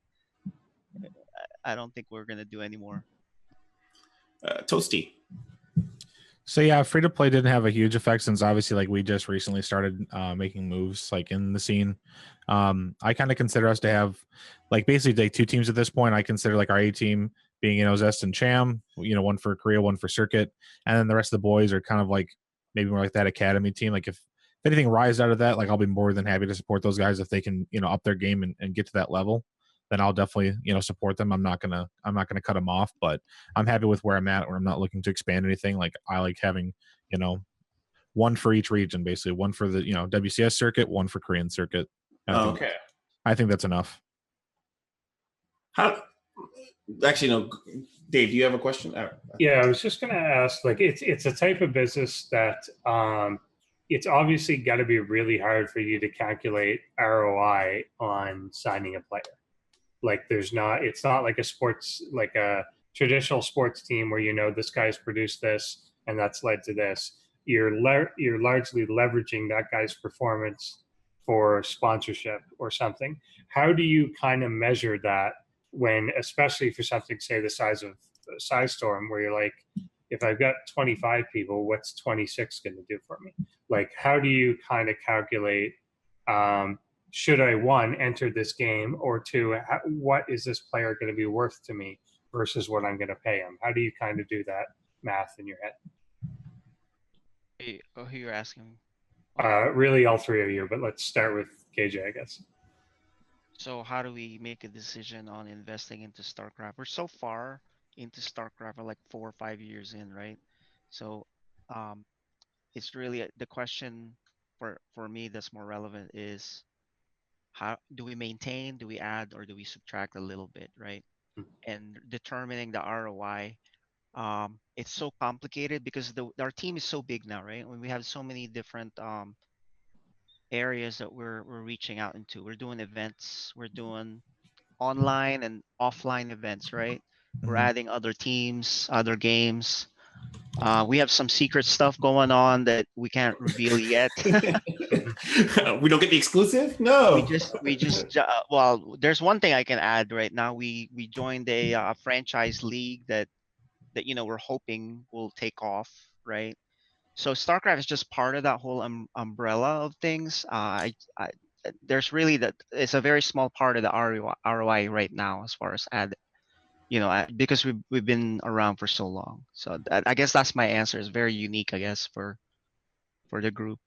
I don't think we're gonna do anymore. Toasty. So yeah, free to play didn't have a huge effect since obviously like we just recently started making moves like in the scene. I kind of consider us to have like basically like two teams at this point. I consider like our A team being, you know, Zest and Cham, you know, one for Korea, one for Circuit, and then the rest of the boys are kind of like maybe more like that academy team. Like if anything rises out of that, like I'll be more than happy to support those guys if they can, you know, up their game and get to that level. Then I'll definitely, you know, support them. I'm not gonna cut them off, but I'm happy with where I'm at, where I'm not looking to expand anything. Like I like having, you know, one for each region, basically one for the, you know, WCS circuit, one for Korean circuit. I think that's enough. Actually, no, Dave, do you have a question? Yeah, I was just going to ask, like, it's a type of business that it's obviously got to be really hard for you to calculate ROI on signing a player. Like, it's not like like a traditional sports team where, you know, this guy's produced this and that's led to this. You're largely leveraging that guy's performance for sponsorship or something. How do you kind of measure that when, especially for something, say, the size of Psistorm, where you're like, if I've got 25 people, what's 26 going to do for me? Like, how do you kind of calculate, should I, one, enter this game, or two, what is this player going to be worth to me versus what I'm going to pay him? How do you kind of do that math in your head? Who you're asking? Really, all three of you, but let's start with KJ, I guess. So how do we make a decision on investing into StarCraft? We're so far into StarCraft, we're like 4 or 5 years in, right? So it's really the question for me that's more relevant is how do we maintain, do we add, or do we subtract a little bit, right? And determining the ROI, it's so complicated because our team is so big now, right? When we have so many different areas that we're reaching out into. We're doing events, we're doing online and offline events, right? We're adding other teams, other games. We have some secret stuff going on that we can't reveal yet. We don't get the exclusive? No. We just well, there's one thing I can add right now. We joined a franchise league that you know we're hoping will take off, right? So StarCraft is just part of that whole umbrella of things. There's really it's a very small part of the ROI right now as far as you know, because we've been around for so long. So I guess that's my answer. It's very unique, I guess, for the group.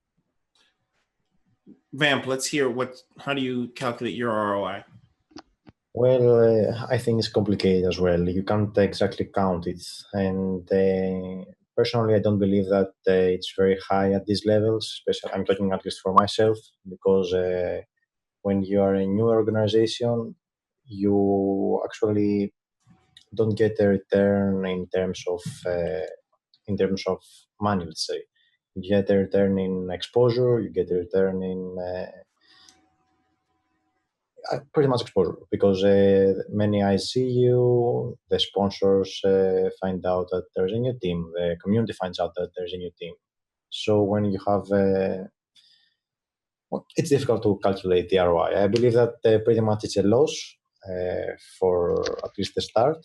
Vamp, let's hear how do you calculate your ROI? Well, I think it's complicated as well. You can't exactly count it. And personally, I don't believe that it's very high at these levels. Especially, I'm talking at least for myself, because when you are a new organization, you actually don't get a return in terms of money, let's say. You get a return in exposure, you get a return in pretty much exposure, because many eyes see you, the sponsors find out that there's a new team, the community finds out that there's a new team. So when you have, well, it's difficult to calculate the ROI. I believe that pretty much it's a loss for at least the start,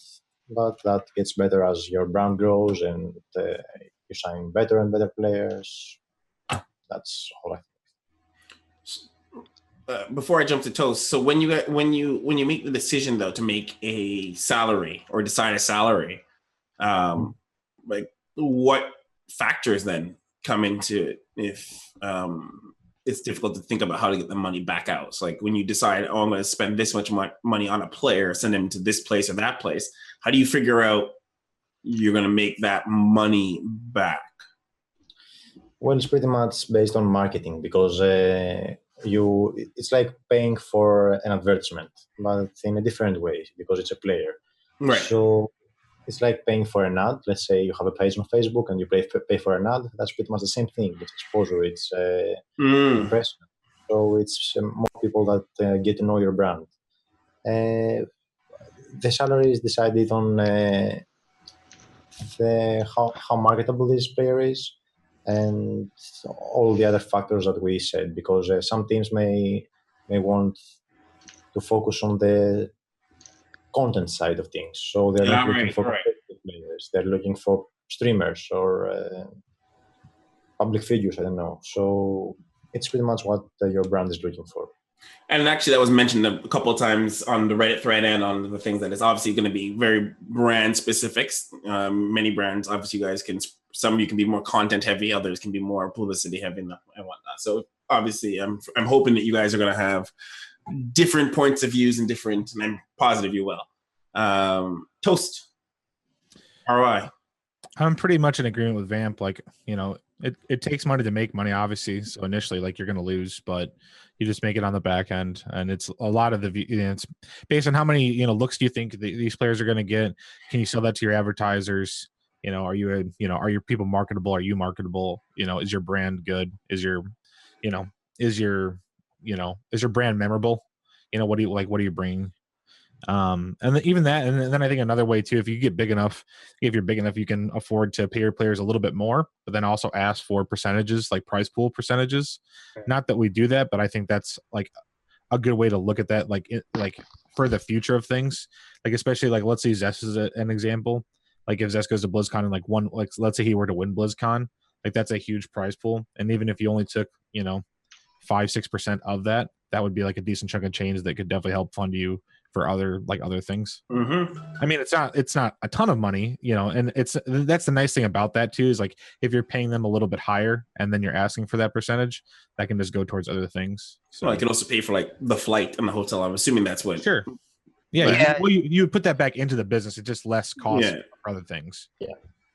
but that gets better as your brand grows and you sign better and better players. That's all I think. Before I jump to Toast, so when you make the decision though to make a salary or decide a salary, like what factors then come into it if it's difficult to think about how to get the money back out? So like when you decide, oh, I'm going to spend this much money on a player, send him to this place or that place, how do you figure out you're going to make that money back? Well, it's pretty much based on marketing, because it's like paying for an advertisement, but in a different way, because it's a player. Right. So it's like paying for an ad. Let's say you have a page on Facebook and you pay for an ad. That's pretty much the same thing. It's exposure. It's impression. So it's more people that get to know your brand. The salary is decided on how marketable this player is, and all the other factors that we said, because some teams may want to focus on the content side of things, so they're not looking for players, they're looking for streamers or public figures, I don't know. So it's pretty much what your brand is looking for. And actually, that was mentioned a couple of times on the Reddit thread and on the things that it's obviously going to be very brand specifics. Many brands, obviously, you guys some of you can be more content heavy, others can be more publicity heavy and whatnot. So obviously, I'm hoping that you guys are going to have different points of views and different, and I'm positive you will. Toast, ROI. I'm pretty much in agreement with Vamp. Like, it takes money to make money, obviously. So initially, like, you're going to lose, but you just make it on the back end. And it's a lot of it's based on how many, looks do you think these players are going to get? Can you sell that to your advertisers? Are your people marketable? Are you marketable? Is your brand good? Is your brand memorable? What do you bring? And even that, and then I think another way too, if you're big enough, you can afford to pay your players a little bit more, but then also ask for percentages, like prize pool percentages. Okay. Not that we do that, but I think that's like a good way to look at that, like for the future of things. Like, especially like, let's say Zest is an example. Like if Zest goes to BlizzCon and let's say he were to win BlizzCon, like that's a huge prize pool. And even if you only took, 5-6% of that, that would be like a decent chunk of change that could definitely help fund you for other things. Mm-hmm. I mean, it's not a ton of money, and that's the nice thing about that too, is like if you're paying them a little bit higher and then you're asking for that percentage, that can just go towards other things. So I can also pay for like the flight and the hotel. I'm assuming that's what. Sure. Yeah. You put that back into the business. It's just less cost for other things. Yeah.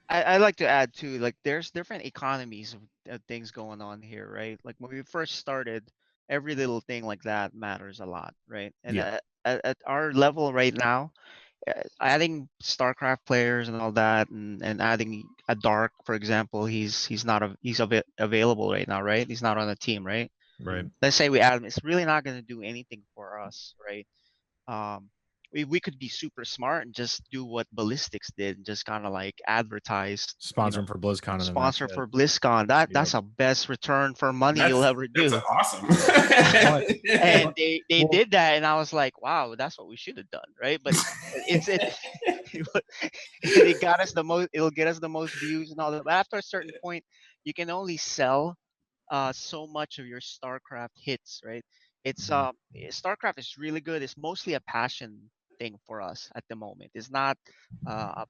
I like to add too, like there's different economies of things going on here, right? Like when we first started, every little thing like that matters a lot, right? And at our level right now, adding StarCraft players and all that, and adding a Dark, for example, he's available right now, right? He's not on the team, right? Right. Let's say we add him, it's really not going to do anything for us, right? We could be super smart and just do what Ballistics did and just kind of like advertise, sponsor him for BlizzCon. Sponsor for BlizzCon. That's a best return for money you'll ever do. That's awesome. And they did that, and I was like, wow, that's what we should have done, right? But it got us the most. It'll get us the most views and all that. But after a certain point, you can only sell so much of your StarCraft hits, right? It's StarCraft is really good. It's mostly a passion thing for us at the moment. It's not a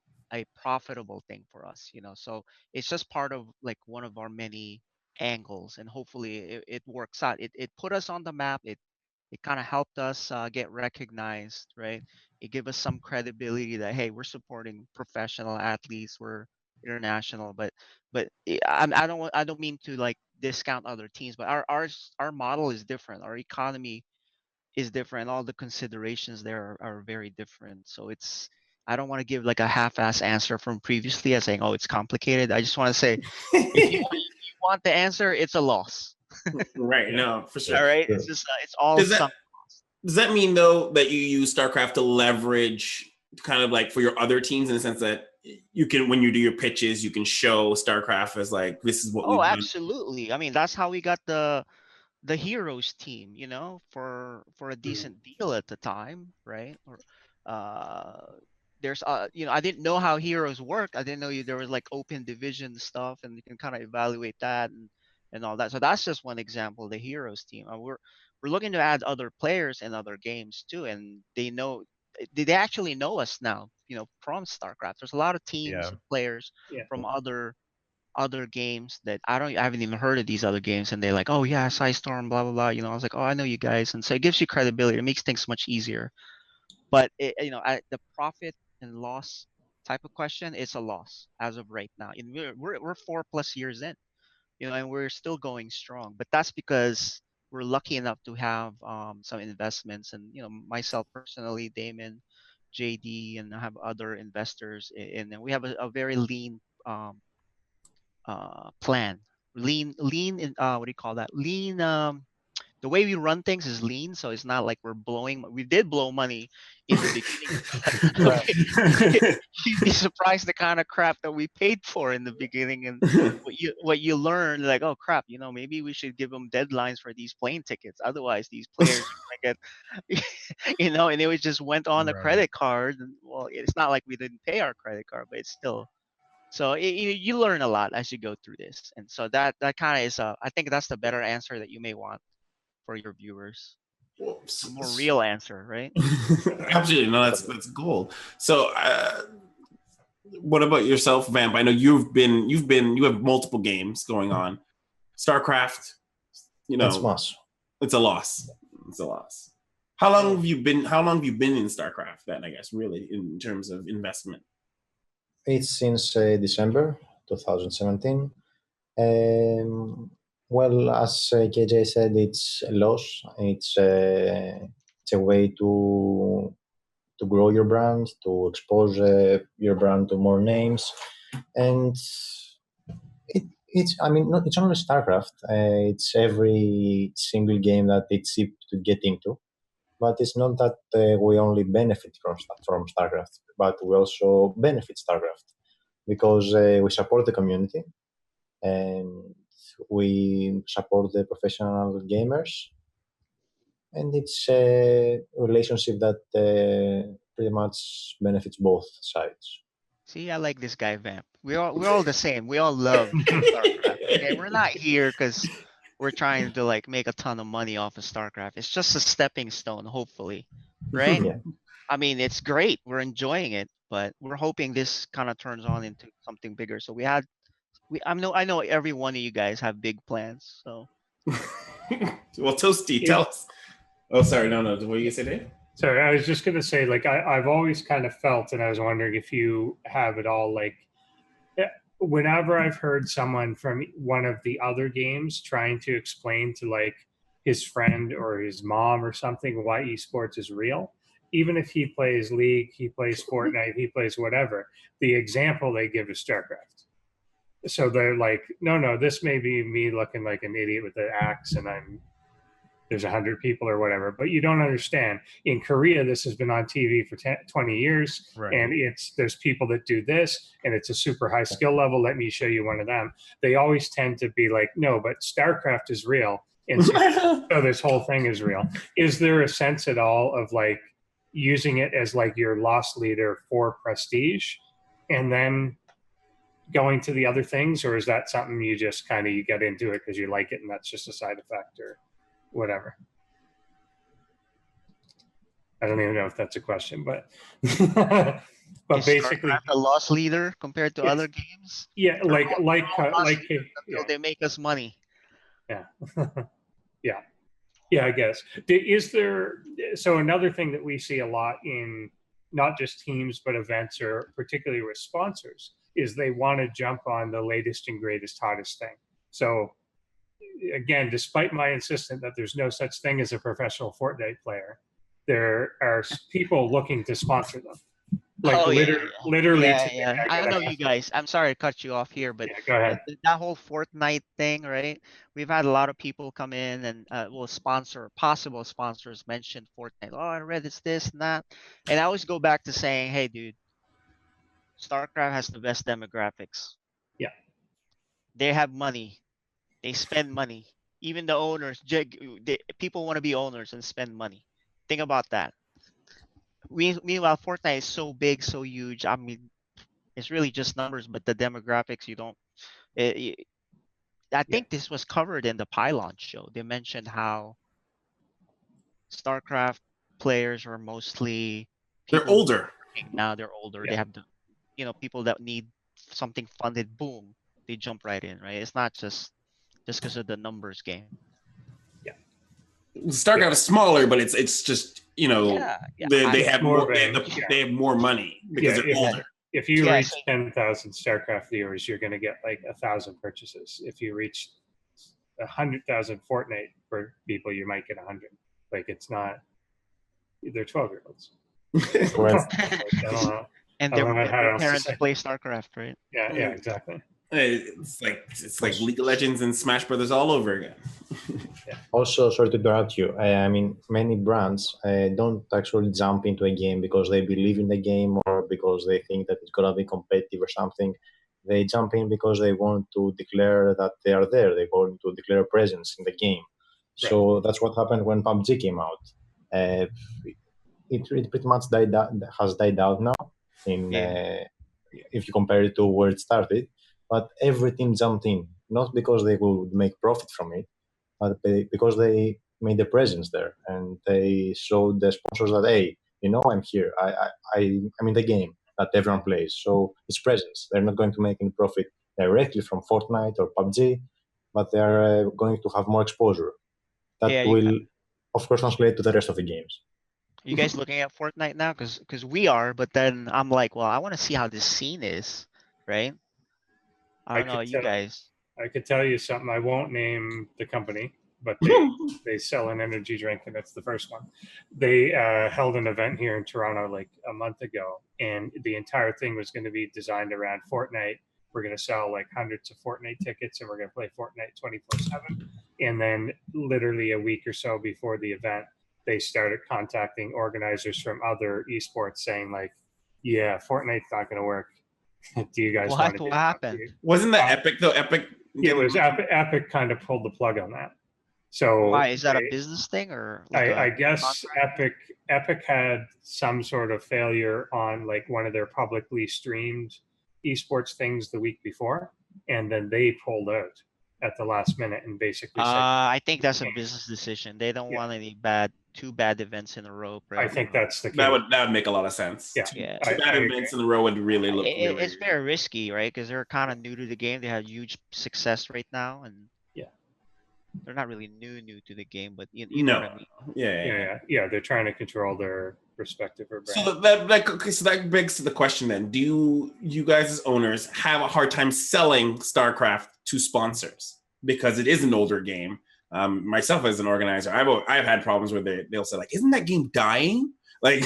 profitable thing for us, so it's just part of like one of our many angles, and hopefully it works out. It put us on the map. It kind of helped us get recognized, right? It gave us some credibility that, hey, we're supporting professional athletes, we're international, but I don't mean to like discount other teams, but our model is different. Our economy is different. All the considerations there are very different. So I don't want to give like a half-ass answer from previously as saying, oh, it's complicated. I just want to say, if want the answer, it's a loss. Right. No, for sure. All right. Sure. It's just it's all Does that sunk. does that mean though that you use StarCraft to leverage kind of like for your other teams in the sense that you can, when you do your pitches, you can show StarCraft as like, this is what we've Oh, done. absolutely. I mean, that's how we got the heroes team, you know, for a decent deal at the time, right? Or there's you know, I didn't know how heroes worked. I didn't know there was like open division stuff, and you can kind of evaluate that and all that. So that's just one example, the heroes team. We're looking to add other players in other games too, and they actually know us now, you know, from StarCraft. There's a lot of teams and players from other games that I haven't even heard of these other games, and they're like, oh yeah, Scythe, blah blah blah. You know, I was like, oh, I know you guys, and so it gives you credibility. It makes things much easier. But you know, the profit and loss type of question, it's a loss as of right now. And we're 4+ years in, you know, and we're still going strong. But that's because we're lucky enough to have some investments, and you know, myself personally, Damon, JD, and I have other investors, and then we have a very lean plan. Lean in what do you call that? Lean the way we run things is lean, so it's not like we're blowing. We did blow money in the beginning. You'd be surprised the kind of crap that we paid for in the beginning, and what you learn, like, oh crap, you know, maybe we should give them deadlines for these plane tickets. Otherwise, these players are gonna get, you know, and it just went on the credit card. And, well, it's not like we didn't pay our credit card, but it's still. So you learn a lot as you go through this, and so that kind of is I think that's the better answer that you may want for your viewers. Whoops. A more real answer, right? Absolutely, no, that's gold. So, what about yourself, Vamp? I know you have multiple games going on. StarCraft, you know, it's a loss. It's a loss. How long have you been in StarCraft then, I guess, really, in terms of investment? It's since December 2017. Well, as KJ said, it's a loss. It's a way to grow your brand, to expose your brand to more names, and it's it's only StarCraft. It's every single game that it's cheap to get into. But it's not that we only benefit from StarCraft, but we also benefit StarCraft because we support the community and we support the professional gamers, and it's a relationship that pretty much benefits both sides. See, I like this guy, Vamp. We're all the same. We all love StarCraft. Okay, we're not here because we're trying to like make a ton of money off of StarCraft. It's just a stepping stone, hopefully, right? Yeah. I mean, it's great. We're enjoying it, but we're hoping this kind of turns on into something bigger. So I know every one of you guys have big plans. So, well, Toasty, tell us. Oh, sorry, no. What were you gonna say, Dave? Sorry, I was just gonna say, like, I've always kind of felt, and I was wondering if you have it all, like, whenever I've heard someone from one of the other games trying to explain to like his friend or his mom or something why esports is real, even if he plays League, he plays Fortnite, he plays whatever, the example they give is StarCraft. So they're like, no, this may be me looking like an idiot with an axe and there's 100 people or whatever, but you don't understand. In Korea, this has been on TV for 20 years, and there's people that do this, and it's a super high skill level. Let me show you one of them. They always tend to be like, no, but StarCraft is real, and so this whole thing is real. Is there a sense at all of like using it as like your loss leader for prestige, and then going to the other things, or is that something you just kind of you get into it because you like it, and that's just a side effect, or whatever? I don't even know if that's a question, but but basically, a loss leader compared to other games. Yeah, like until they make us money. Yeah, yeah. I guess is there. So another thing that we see a lot in not just teams but events, or particularly with sponsors, is they want to jump on the latest and greatest, hottest thing. So again, despite my insistence that there's no such thing as a professional Fortnite player, there are people looking to sponsor them. Like Oh, yeah, literally yeah, today, yeah. I got don't know a- you guys. I'm sorry to cut you off here, but Yeah, go ahead. that whole Fortnite thing, right? We've had a lot of people come in and possible sponsors mention Fortnite. Oh, I read it's this and that. And I always go back to saying, hey, dude, StarCraft has the best demographics. Yeah. They have money. They spend money. Even the owners, people want to be owners and spend money. Think about that. Meanwhile, Fortnite is so big, so huge. I mean, it's really just numbers, but the demographics, you don't. I think this was covered in the Pylon show. They mentioned how StarCraft players are mostly They're people older. now. They're older. They have the, people that need something funded. Boom, they jump right in. Right? It's not just because of the numbers game. StarCraft is smaller, but it's just they have more they have more money because they're older. If you reach 10,000 StarCraft viewers, you're going to get like 1,000 purchases. If you reach 100,000 Fortnite for people, you might get 100. Like it's not. They're 12-year-olds. And their parents play StarCraft, right? Yeah, exactly. It's like League of Legends and Smash Brothers all over again. Also, sorry to interrupt you. I mean, many brands don't actually jump into a game because they believe in the game or because they think that it's gonna be competitive or something. They jump in because they want to declare that they are there. They want to declare a presence in the game. Right. So that's what happened when PUBG came out. It pretty much has died out now. If you compare it to where it started. But every team jumped in, not because they would make profit from it, but because they made a presence there and they showed the sponsors that, hey, I'm here. I'm in the game that everyone plays. So it's presence. They're not going to make any profit directly from Fortnite or PUBG, but they're going to have more exposure. That will, of course, translate to the rest of the games. You guys looking at Fortnite now? Because we are, but then I'm like, well, I want to see how this scene is, right? I don't know, you guys. I could tell you something. I won't name the company, but they sell an energy drink, and it's the first one. They held an event here in Toronto like a month ago, and the entire thing was going to be designed around Fortnite. We're going to sell like hundreds of Fortnite tickets, and we're going to play Fortnite 24/7. And then literally a week or so before the event, they started contacting organizers from other esports saying like, yeah, Fortnite's not going to work. Do you guys want to what happened? Wasn't that Epic though? Epic. It was Epic kind of pulled the plug on that. So why is that a business thing or? Like I guess Epic had some sort of failure on like one of their publicly streamed esports things the week before, and then they pulled out at the last minute and basically said, I think that's a business decision. They don't want any two bad events in a row. I think that's the case. That would make a lot of sense. Yeah, two bad events in a row would really look. It's very risky, right? Because they're kind of new to the game. They have huge success right now, and they're not really new to the game, but you know what I mean. Yeah. They're trying to control their respective brands. So that begs the question then: do you guys as owners have a hard time selling StarCraft to sponsors because it is an older game? Myself as an organizer, I've had problems where they'll say like, "Isn't that game dying?" Like,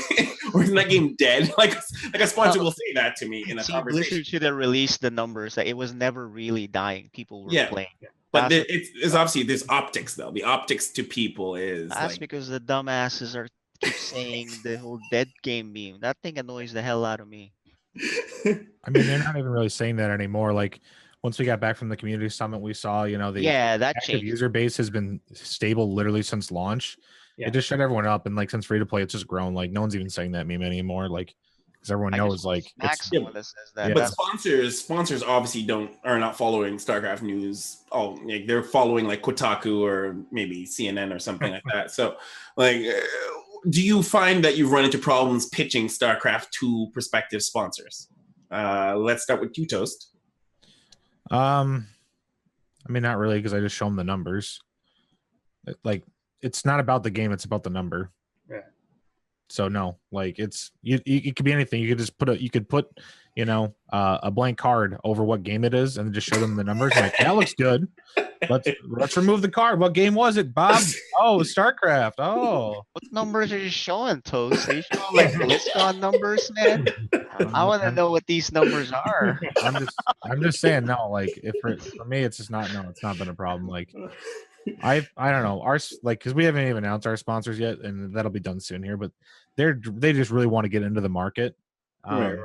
or isn't that game dead? Like a sponsor will say that to me in a conversation. Blizzard should have released the numbers that it was never really dying. People were playing. But it's obviously there's optics though. The optics to people is that's because the dumbasses keep saying the whole dead game meme. That thing annoys the hell out of me. I mean, they're not even really saying that anymore. Like once we got back from the community summit, we saw, the active user base has been stable literally since launch. It just shut everyone up, and like since free to play, it's just grown. Like no one's even saying that meme anymore. Like because everyone knows like it's that says that. But sponsors obviously are not following StarCraft news. Oh, like, they're following like Kotaku or maybe CNN or something like that. So like, do you find that you've run into problems pitching StarCraft to prospective sponsors? Let's start with you, Toast. I mean, not really, because I just show them the numbers. Like, it's not about the game; it's about the number. Yeah. So no, like it could be anything. You could just put a blank card over what game it is, and just show them the numbers. Like that looks good. Let's remove the card. What game was it, Bob? Oh, StarCraft. Oh, what numbers are you showing, Toast? Are you showing like BlizzCon numbers, man? I want to know what these numbers are. I'm just saying no. Like if for me, it's just not. No, it's not been a problem. Like I don't know because we haven't even announced our sponsors yet, and that'll be done soon here. But they just really want to get into the market, Right.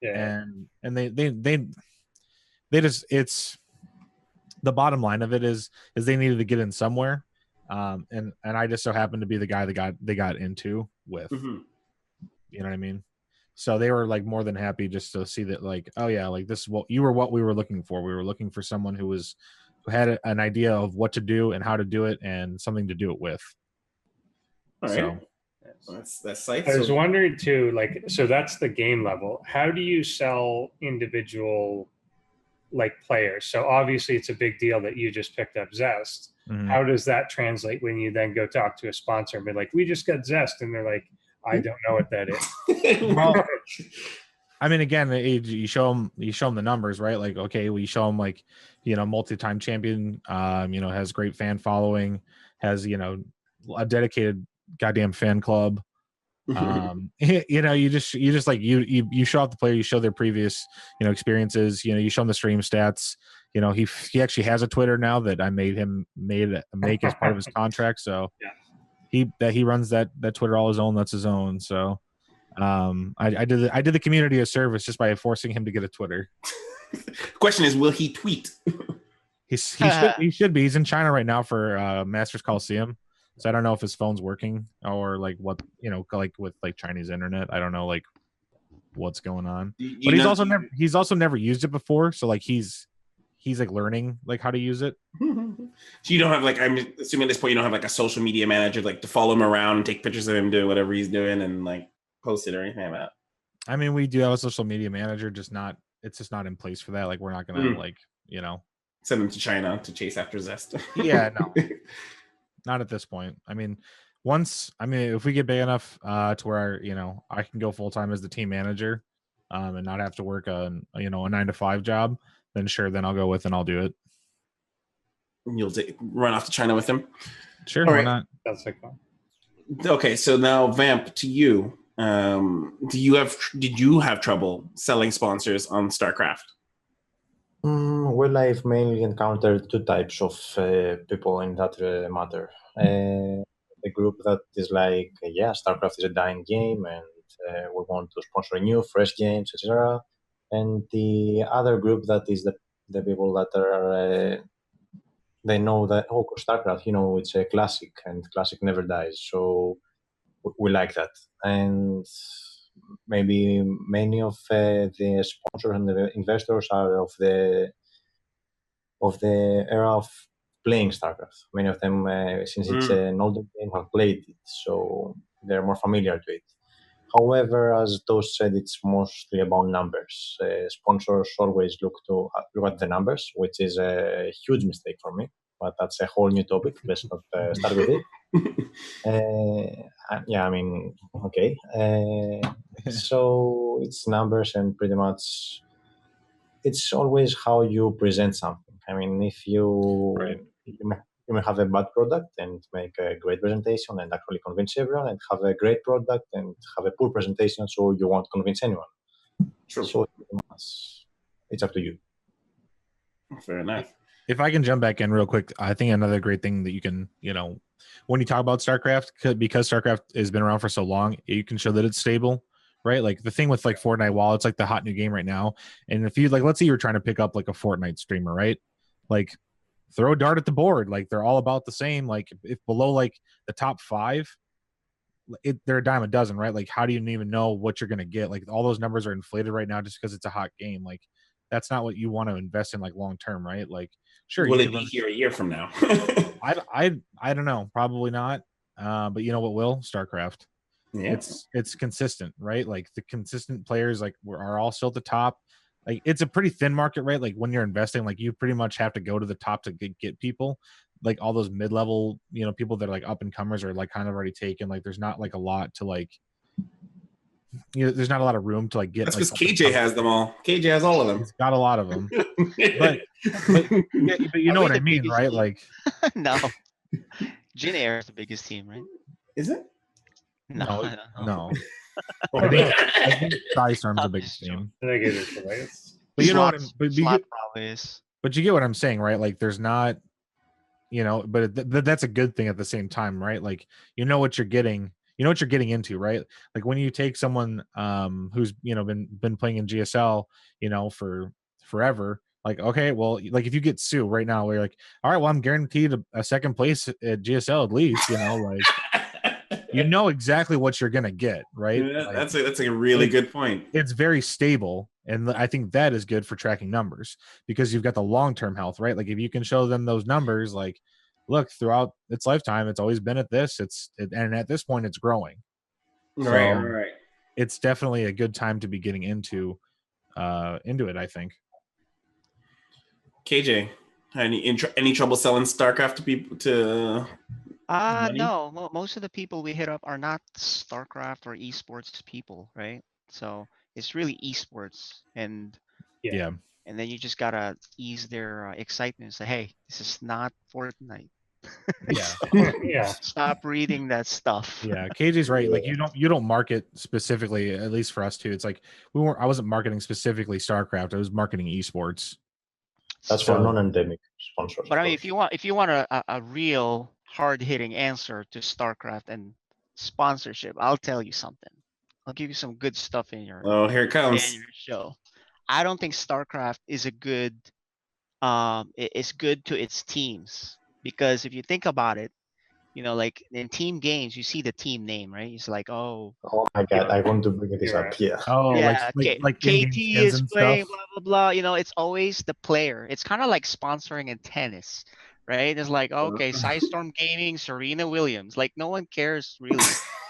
Yeah. and they just it's the bottom line of it is they needed to get in somewhere, and I just so happened to be the guy they got into with. Mm-hmm. You know what I mean? So they were like more than happy just to see that, like, oh yeah, like this is what we were looking for. We were looking for someone who had an idea of what to do and how to do it and something to do it with. All right. So that's Scythe. I was wondering too, like, so that's the game level. How do you sell individual like players? So obviously it's a big deal that you just picked up Zest. Mhm. How does that translate when you then go talk to a sponsor and be like, we just got Zest, and they're like, I don't know what that is. Well, I mean, again, you show them the numbers, right? Like, okay, we show them like, multi-time champion, has great fan following, has, a dedicated goddamn fan club. You just like you show off the player, you show their previous, experiences, you show them the stream stats. He actually has a Twitter now that I made him make as part of his contract. So yeah. he runs that Twitter all his own. That's his own. So I did the community a service just by forcing him to get a Twitter. Question is, will he tweet? He should be. He's in China right now for Masters Coliseum. So I don't know if his phone's working or like what, like with like Chinese internet. I don't know like what's going on. But he's also never used it before. So like he's like learning like how to use it. So you don't have like, I'm assuming at this point you don't have like a social media manager like to follow him around and take pictures of him doing whatever he's doing and like post it or anything like that. I mean, we do have a social media manager, it's just not in place for that. Like we're not gonna send him to China to chase after Zest. Yeah, no. Not at this point. I mean, if we get big enough to where I can go full time as the team manager, and not have to work a 9-to-5 job, then sure, then I'll go with and I'll do it. You'll run off to China with him. Sure, all why right. not? That's like fun. Okay, so now Vamp, to you, did you have trouble selling sponsors on StarCraft? Well, I've mainly encountered two types of people in that matter. The group that is like, StarCraft is a dying game and we want to sponsor new, fresh games, etc. And the other group that is the people that are, they know that, StarCraft, it's a classic and classic never dies. So we like that. And maybe many of the sponsors and the investors are of the era of playing StarCraft. Many of them, since it's an older game, have played it, so they're more familiar to it. However, as Toast said, it's mostly about numbers. Sponsors always look at the numbers, which is a huge mistake for me, but that's a whole new topic. Let's not start with it. Okay. So it's numbers, and pretty much it's always how you present something. I mean, if you may have a bad product and make a great presentation and actually convince everyone, and have a great product and have a poor presentation, so you won't convince anyone. True. So it's up to you. Fair enough. If I can jump back in real quick, I think another great thing that you can, when you talk about StarCraft, because StarCraft has been around for so long, you can show that it's stable, right? Like the thing with like Fortnite, while it's like the hot new game right now, and if you like, let's say you're trying to pick up like a Fortnite streamer, right? Like throw a dart at the board. Like they're all about the same. Like if below like the top 5, they're a dime a dozen, right? Like how do you even know what you're going to get? Like all those numbers are inflated right now just because it's a hot game. Like that's not what you want to invest in like long term, right? Like sure, will it be here a year from now? I don't know, probably not. But you know what will? StarCraft. Yeah. It's consistent, right? Like the consistent players like are all still at the top. Like it's a pretty thin market, right? Like when you're investing, like you pretty much have to go to the top to get people. Like all those mid-level, people that are like up and comers are like kind of already taken. Like there's not like a lot to like, there's not a lot of room to like get. That's like, because KJ has them all. KJ has all of them. He's got a lot of them. but you know what I mean, right? Team. Like no, Jin Air is the biggest team, right? Is it? No, No. I think Psistorm's the biggest game. I think it is the latest. But you know what? Slot probably is. But you get what I'm saying, right? Like, there's not, but that's a good thing at the same time, right? Like, you know what you're getting. You know what you're getting into, right? Like when you take someone who's been playing in GSL, for forever. Like, okay, well, like if you get Sue right now, we're like, all right, well, I'm guaranteed a second place at GSL at least, like. You know exactly what you're gonna get, right? Yeah, like, that's a really good point. It's very stable, and I think that is good for tracking numbers because you've got the long-term health, right? Like if you can show them those numbers, like, look, throughout its lifetime, it's always been at this. And at this point, it's growing. Right. It's definitely a good time to be getting into it, I think. KJ, any trouble selling StarCraft to people to? No. Most of the people we hit up are not StarCraft or esports people, right? So it's really esports, and Yeah. and then you just gotta ease their excitement. Say, hey, this is not Fortnite. Yeah. Stop reading that stuff. Yeah, KJ's right. Like you don't market specifically, at least for us too. It's like I wasn't marketing specifically StarCraft. I was marketing esports. That's for non-endemic sponsors. But I mean, if you want a real hard-hitting answer to StarCraft and sponsorship, I'll tell you something. I'll give you some good stuff in your here it comes. in your show. I don't think StarCraft is a good it's good to its teams, because if you think about it, like in team games, you see the team name, right? It's like, oh my god, I want to bring this up. Yeah. Oh, yeah, like KT is playing, stuff. blah blah blah. It's always the player. It's kind of like sponsoring in tennis, right? It's like, okay, Scythe Gaming, Serena Williams. Like no one cares really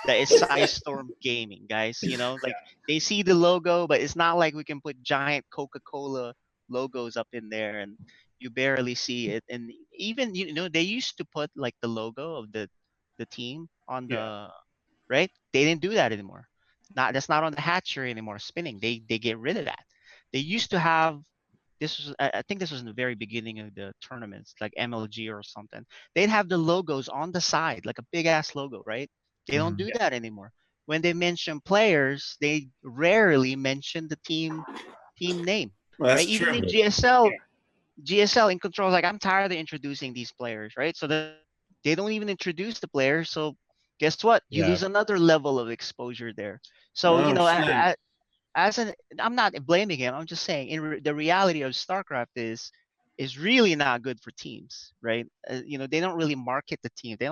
that it's Scythe Gaming, guys. Like they see the logo, but it's not like we can put giant Coca-Cola logos up in there and you barely see it. And even they used to put like the logo of the team on the right. They didn't do that anymore. That's not on the hatchery anymore. Spinning. They get rid of that. They used to have. This was I think this was in the very beginning of the tournaments, like MLG or something. They'd have the logos on the side, like a big ass logo, right? They don't do that anymore. When they mention players, they rarely mention the team name. Well, that's right? Even true. in GSL in controls, like I'm tired of introducing these players, right? So they don't even introduce the players. So guess what? You lose another level of exposure there. So I'm not blaming him. I'm just saying the reality of StarCraft is really not good for teams, right? They don't really market the team. They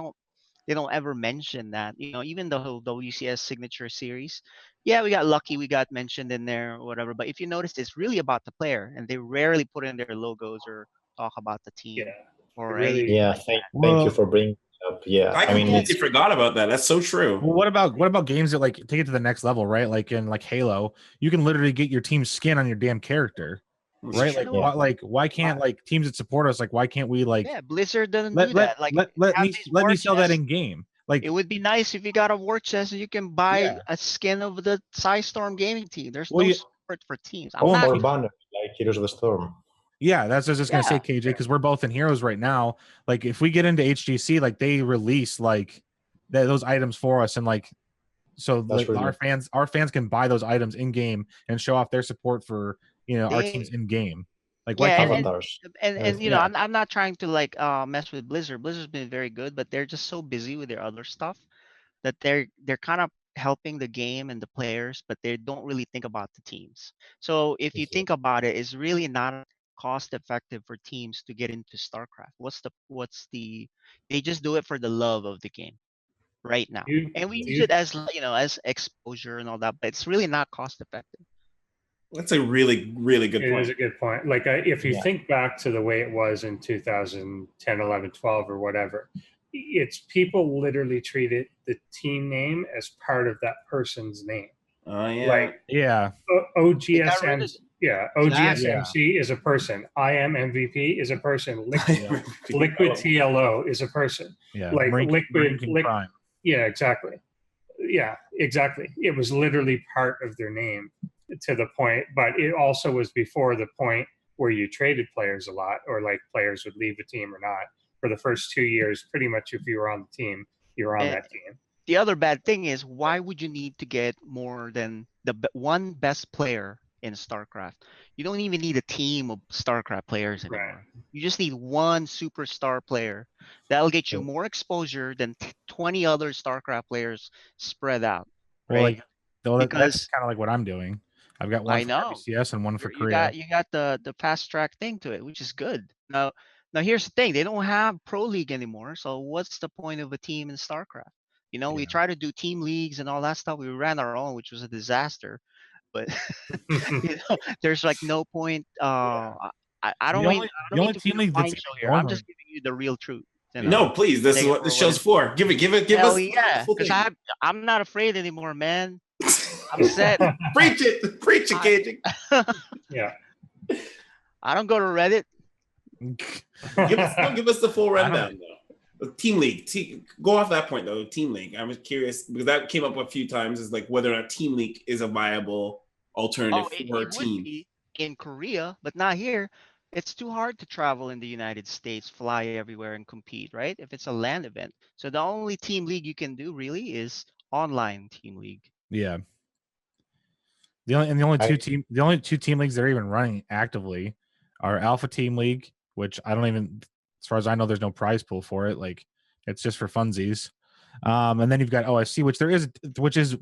don't ever mention that. Even the whole WCS signature series, yeah, we got lucky, we got mentioned in there or whatever. But if you notice, it's really about the player, and they rarely put in their logos or talk about the team or anything. Yeah, thank you for bringing it up. Yeah, I completely forgot about that. That's so true. Well, what about games that like take it to the next level, right? Like in like Halo, you can literally get your team's skin on your damn character. Right, why can't like teams that support us, like why can't we like Blizzard doesn't do that. Like let me sell that in game. Like it would be nice if you got a war chest and you can buy a skin of the Psistorm gaming team. There's no support for teams. Or banner like Heroes of the Storm. Yeah, that's what I was just gonna say, KJ, because we're both in Heroes right now. Like if we get into HGC, like they release like those items for us, and like so like, our fans can buy those items in game and show off their support for our teams in game. Like avatars. I'm not trying to like mess with Blizzard. Blizzard's been very good, but they're just so busy with their other stuff that they're kind of helping the game and the players, but they don't really think about the teams. So if you think about it, it's really not cost effective for teams to get into StarCraft. They just do it for the love of the game right now. And we use it as as exposure and all that, but it's really not cost effective. That's a really, really good point. It is a good point. Like if you think back to the way it was in 2010, 11, 12 or whatever, it's people literally treated the team name as part of that person's name. Oh yeah. Like OGSMC is a person. I am MVP is a person. Liquid TLO is a person. Yeah. Like Liquid Prime. Yeah, exactly. Yeah, exactly. It was literally part of their name to the point, but it also was before the point where you traded players a lot, or like players would leave a team or not. For the first 2 years, pretty much if you were on the team, you were on that team. the other bad thing is, why would you need to get more than one best player in StarCraft? You don't even need a team of StarCraft players anymore. You just need one superstar player. That'll get you more exposure than 20 other StarCraft players spread out. Well, Right? that's Because kind of like what I'm doing. I've got one I for know RBCS and one for you Korea. got the fast track thing to it, which is good. Now here's the thing: they don't have Pro League anymore. So what's the point of a team in StarCraft? You know, we Yeah. try to do team leagues and all that stuff. We ran our own, which was a disaster. But you know, there's like no point. I don't mean The only to team be league a that's fine show here. going I'm right. just giving you the real truth. You know, No, please. This is take it what for this what show's for. Give us Hell the yeah, full because thing. I'm not afraid anymore, man. I'm set. Preach it, Cajun. Yeah. I don't go to Reddit. Give us the full rundown though. Team league. Go off that point though. Team league. I was curious because that came up a few times. Is like whether or not team league is a viable alternative for a It would team. be in Korea, but not here. It's too hard to travel in the United States, fly everywhere and compete, right? If it's a LAN event. So the only team league you can do really is online team league. Yeah. The only two team leagues that are even running actively are Alpha Team League, which I don't even, as far as I know, there's no prize pool for it. Like, it's just for funsies. And then you've got OSC, which is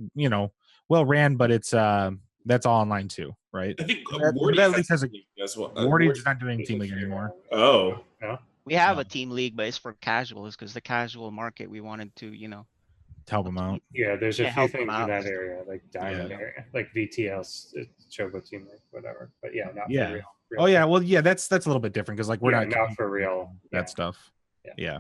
well ran, but it's that's all online too, right? I think But at least has a as well. Wardy's not doing team league anymore. Oh, no. We have a team league, but it's for casuals because the casual market we wanted to, to help them out. Yeah, there's a few help them things in out. that area, like Diamond area, like VTL's Chobo Team League, whatever. But yeah, not for real. Oh yeah, well yeah, that's a little bit different because like we're not for real. That stuff. Yeah.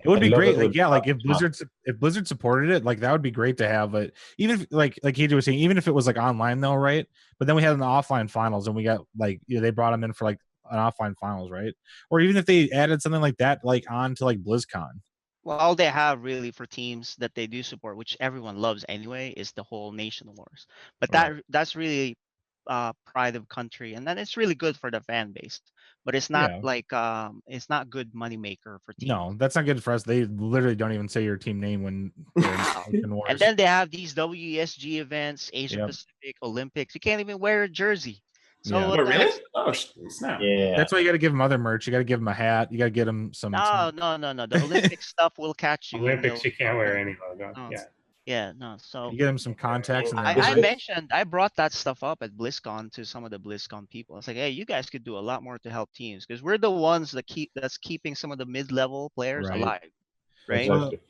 It would be great. Like, like if Blizzard supported it, like that would be great to have. But even if, like KJ was saying, even if it was like online though, right? But then we had an offline finals, and we got like they brought them in for like an offline finals, right? Or even if they added something like that, like on to like BlizzCon. Well, all they have really for teams that they do support, which everyone loves anyway, is the whole Nation Wars. But that's really pride of country, and then it's really good for the fan base. But it's not like it's not good moneymaker for teams. No, that's not good for us. They literally don't even say your team name when they're in Wars. And then they have these WESG events, Asia Pacific, Olympics. You can't even wear a jersey. So what the really? heck? Oh, snap. Yeah. That's why you got to give them other merch. You got to give them a hat. You got to get them some. No. The Olympic stuff will catch you. Olympics, you can't wear any logo. No. So you get them some contacts. And I brought that stuff up at BlizzCon to some of the BlizzCon people. It's like, hey, you guys could do a lot more to help teams because we're the ones that keeping some of the mid-level players alive, right? Exactly.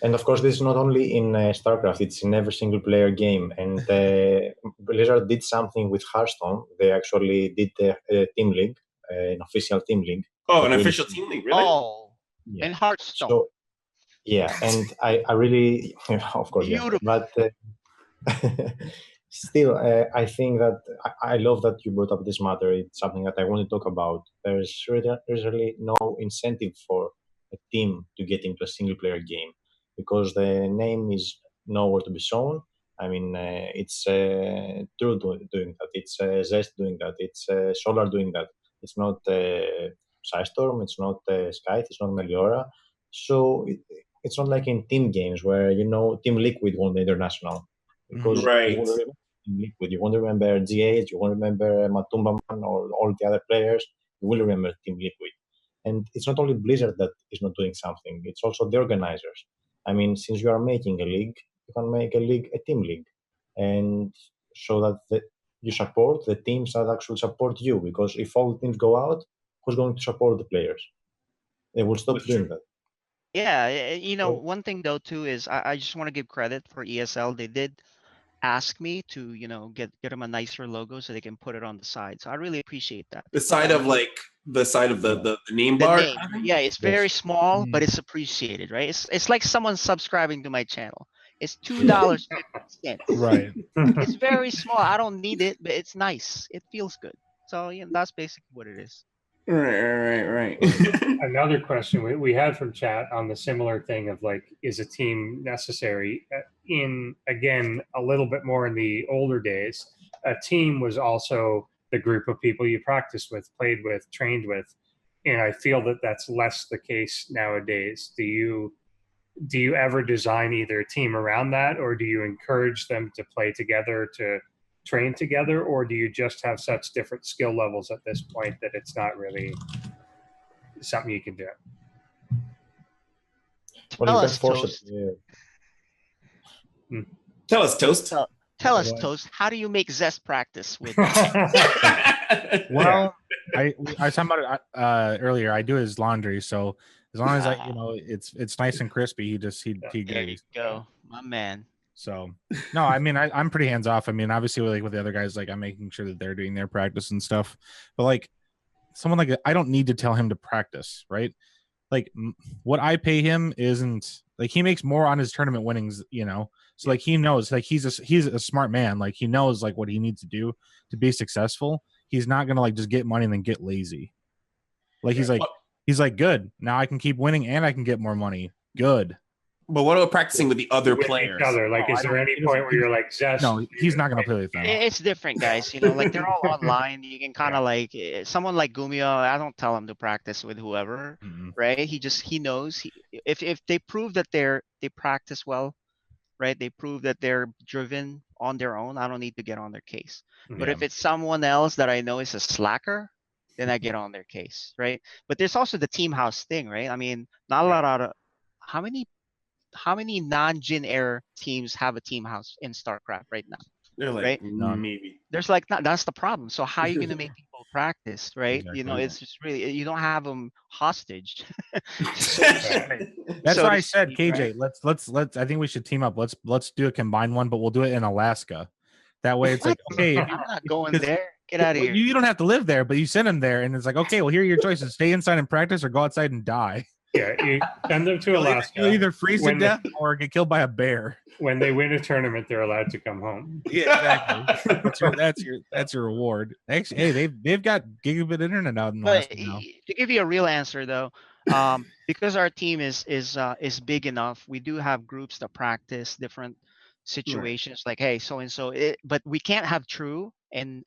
And of course, this is not only in StarCraft; it's in every single player game. And Blizzard did something with Hearthstone. They actually did a team league, an official team league. Oh, an official team league, really? Oh, in Hearthstone. So, yeah, and I really, of course, beautiful. But still, I think that I love that you brought up this matter. It's something that I want to talk about. There's really no incentive for a team to get into a single player game because the name is nowhere to be shown. I mean, it's True doing that. It's Zest doing that. It's Solar doing that. It's not Psistorm. It's not Scythe. It's not Meliora. So it's not like in team games where Team Liquid won the international because you won't remember Team Liquid. You won't remember GH. You won't remember Matumba Man or all the other players. You will remember Team Liquid. And it's not only Blizzard that is not doing something. It's also the organizers. I mean, since you are making a league, you can make a team league, and so that you support the teams that actually support you. Because if all the teams go out, who's going to support the players? They will stop doing that. Yeah, one thing though too is I just want to give credit for ESL. They did ask me to, get them a nicer logo so they can put it on the side. So I really appreciate that. The side of the name bar. Name. Yeah, it's very small, but it's appreciated, right? It's like someone subscribing to my channel. It's $2.50. Right. It's very small. I don't need it, but it's nice. It feels good. So that's basically what it is. Right. Another question we had from chat on the similar thing of like, is a team necessary? In, again, a little bit more in the older days, a team was also the group of people you practiced with, played with, trained with. And I feel that that's less the case nowadays. Do you do you ever design either a team around that, or do you encourage them to play together, to train together, or do you just have such different skill levels at this point that it's not really something you can do? Well, Tell you can us, force it. Toast. Yeah. Tell us, Toast. Tell us, Right. Toast. How do you make Zest practice with? Well, I was talking about it earlier. I do his laundry, so as long as it's nice and crispy, he There you agrees. go, my man. So no, I mean I'm pretty hands off. I mean, obviously with the other guys, like I'm making sure that they're doing their practice and stuff. But like someone like I don't need to tell him to practice, right? Like what I pay him isn't like he makes more on his tournament winnings, So like he knows, like he's a smart man. Like he knows like what he needs to do to be successful. He's not gonna like just get money and then get lazy. Like he's like good. Now I can keep winning and I can get more money. Good. But what about practicing with the other With players? each other? Like, is there any point where you're like, Zest? No, he's not gonna play with them. It's different, guys. Like they're all online. You can kind of like someone like Gumio. I don't tell him to practice with whoever, right? He knows. If they prove that they practice well, right? They prove that they're driven on their own. I don't need to get on their case. But if it's someone else that I know is a slacker, then I get on their case, right? But there's also the team house thing, right? I mean, not a lot of how many non-Jin Air teams have a team house in StarCraft right now? They're like, right? maybe. There's like that's the problem. So how are you gonna make people practice, right? Exactly. It's just really you don't have them hostage. That's why I said, KJ, right? let's I think we should team up. Let's do a combined one, but we'll do it in Alaska. That way it's like, okay, I'm not going there. Get out of here. You don't have to live there, but you send them there and it's like, okay, well, here are your choices. Stay inside and practice or go outside and die. Yeah, you send them to Alaska. You'll either freeze to death or get killed by a bear. When they win a tournament, they're allowed to come home. Yeah, exactly. That's your reward. Actually, hey, they've got gigabit internet out in Alaska now. To give you a real answer though, because our team is big enough, we do have groups that practice different situations. Like, hey, so and so, but we can't have True and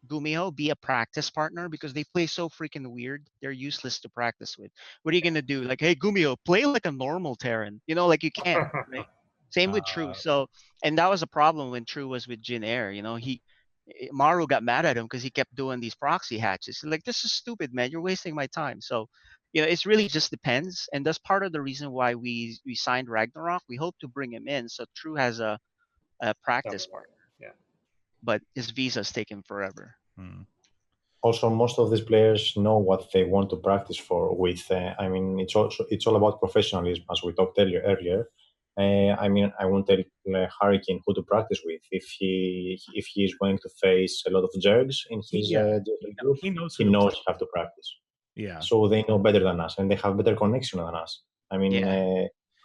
Gumio be a practice partner because they play so freaking weird. They're useless to practice with. What are you gonna do? Like, hey, Gumio, play like a normal Terran. Like you can't. Right? Same with True. So, and that was a problem when True was with Jin Air. Maru got mad at him because he kept doing these proxy hatches. Like, this is stupid, man. You're wasting my time. So, it's really just depends, and that's part of the reason why we signed Ragnarok. We hope to bring him in so True has a practice partner. Yeah. But his visa's taken forever. Also, most of these players know what they want to practice for. I mean, it's all about professionalism, as we talked earlier. I mean, I won't tell Hurricane who to practice with. If he is going to face a lot of jerks in his group, he knows how to practice. Yeah. So they know better than us, and they have better connection than us. I mean,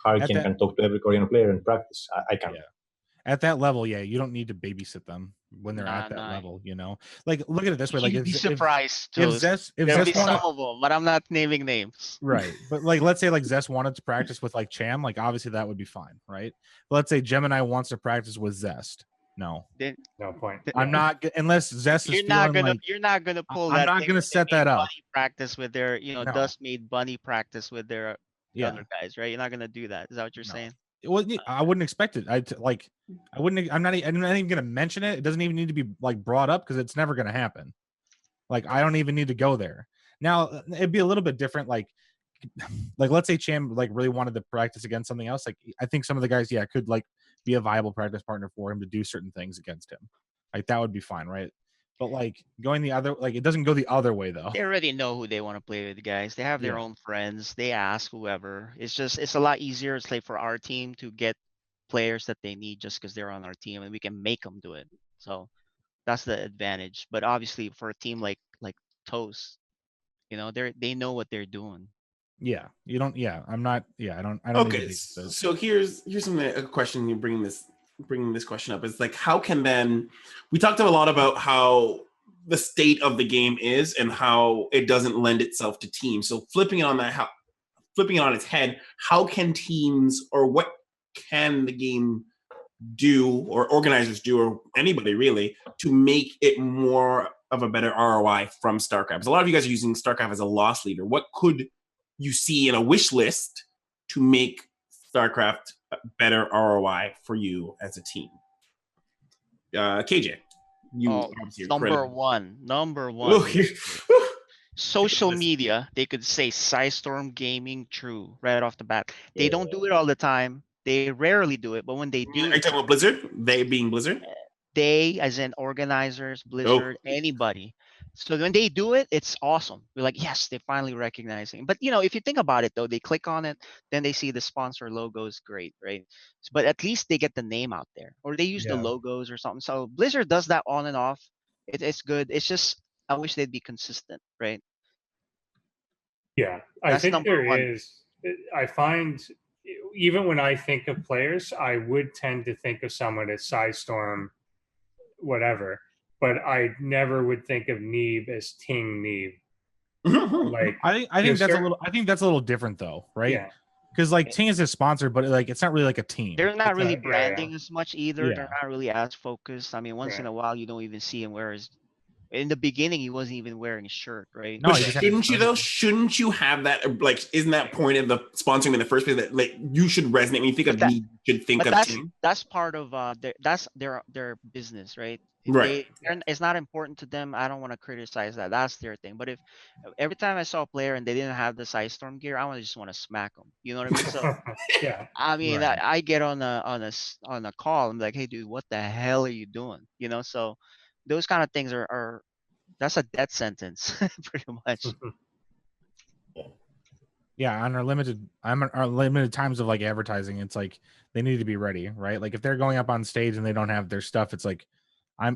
Hurricane can talk to every Korean player and practice. I can't. Yeah. At that level, yeah, you don't need to babysit them when they're at that level. Like look at it this way: like, you'd be surprised. If Zest wanted, some of them, but I'm not naming names. Right, but like, let's say like Zest wanted to practice with like Cham, like obviously that would be fine, right? But let's say Gemini wants to practice with Zest. No point. I'm not unless Zest is. You're not gonna pull that. I'm not gonna set that up. Practice with their, Dust made Bunny practice with their other guys, right? You're not gonna do that. Is that what you're saying? Well, I wouldn't expect it. I'm not even gonna mention it. It doesn't even need to be like brought up because it's never gonna happen. Like, I don't even need to go there. Now it'd be a little bit different. Like let's say Cham like really wanted to practice against something else. Like, I think some of the guys, could like be a viable practice partner for him to do certain things against him. Like, that would be fine, right? But like going the other, like, it doesn't go the other way though. They already know who they want to play with, guys. They have their own friends. They ask whoever. It's a lot easier. It's like for our team to get players that they need just because they're on our team, and we can make them do it. So that's the advantage. But obviously, for a team like Toast, they know what they're doing. Yeah, you don't. Yeah, I'm not. Yeah, I don't. Okay, so here's a question. You bringing this question up is like, how can then we talked a lot about how the state of the game is and how it doesn't lend itself to teams. So flipping it on its head, how can teams, or what can the game do, or organizers do, or anybody really, to make it more of a better ROI from StarCraft? Because a lot of you guys are using StarCraft as a loss leader. What could you see in a wish list to make StarCraft better ROI for you as a team? KJ, you obviously are number credible. one. Ooh, Social media, they could say Psistorm Gaming true right off the bat. They don't do it all the time. They rarely do it, but when they do, Are you talking about Blizzard? They being Blizzard? they, as in organizers, Blizzard, anybody. So when they do it, it's awesome. We're like, yes, they finally recognizing. But if you think about it though, they click on it, then they see the sponsor logos, great, right? But at least they get the name out there, or they use the logos or something. So Blizzard does that on and off. It's good. It's just I wish they'd be consistent, right? Yeah, I That's think number there one. is. I find even when I think of players, I would tend to think of someone as Psistorm, whatever, but I never would think of Neeb as Ting Neeb. Like I think that's a little different though, right? Yeah. Because like Ting is a sponsor, but like it's not really like a team. They're not It's really not- yeah, branding as much either. Yeah. They're not really as focused. I mean, once in Right. a while, you don't even see him wear his. In the beginning, he wasn't even wearing a shirt, right? No, But he just had shouldn't his you though? Shouldn't you have that? Like, isn't that point of the sponsoring in the first place that like you should resonate when you think But of that- me? You should think But of team. that's part of that's their business, right? Right. It's not important to them. I don't want to criticize that. That's their thing. But if every time I saw a player and they didn't have the Psistorm gear, I just want to smack them. You know what I mean? So Yeah. I mean, Right. I get on a call. I'm like, hey, dude, what the hell are you doing? So those kind of things are that's a death sentence, pretty much. Yeah, on our limited times of like advertising, it's like they need to be ready, right? Like if they're going up on stage and they don't have their stuff, it's like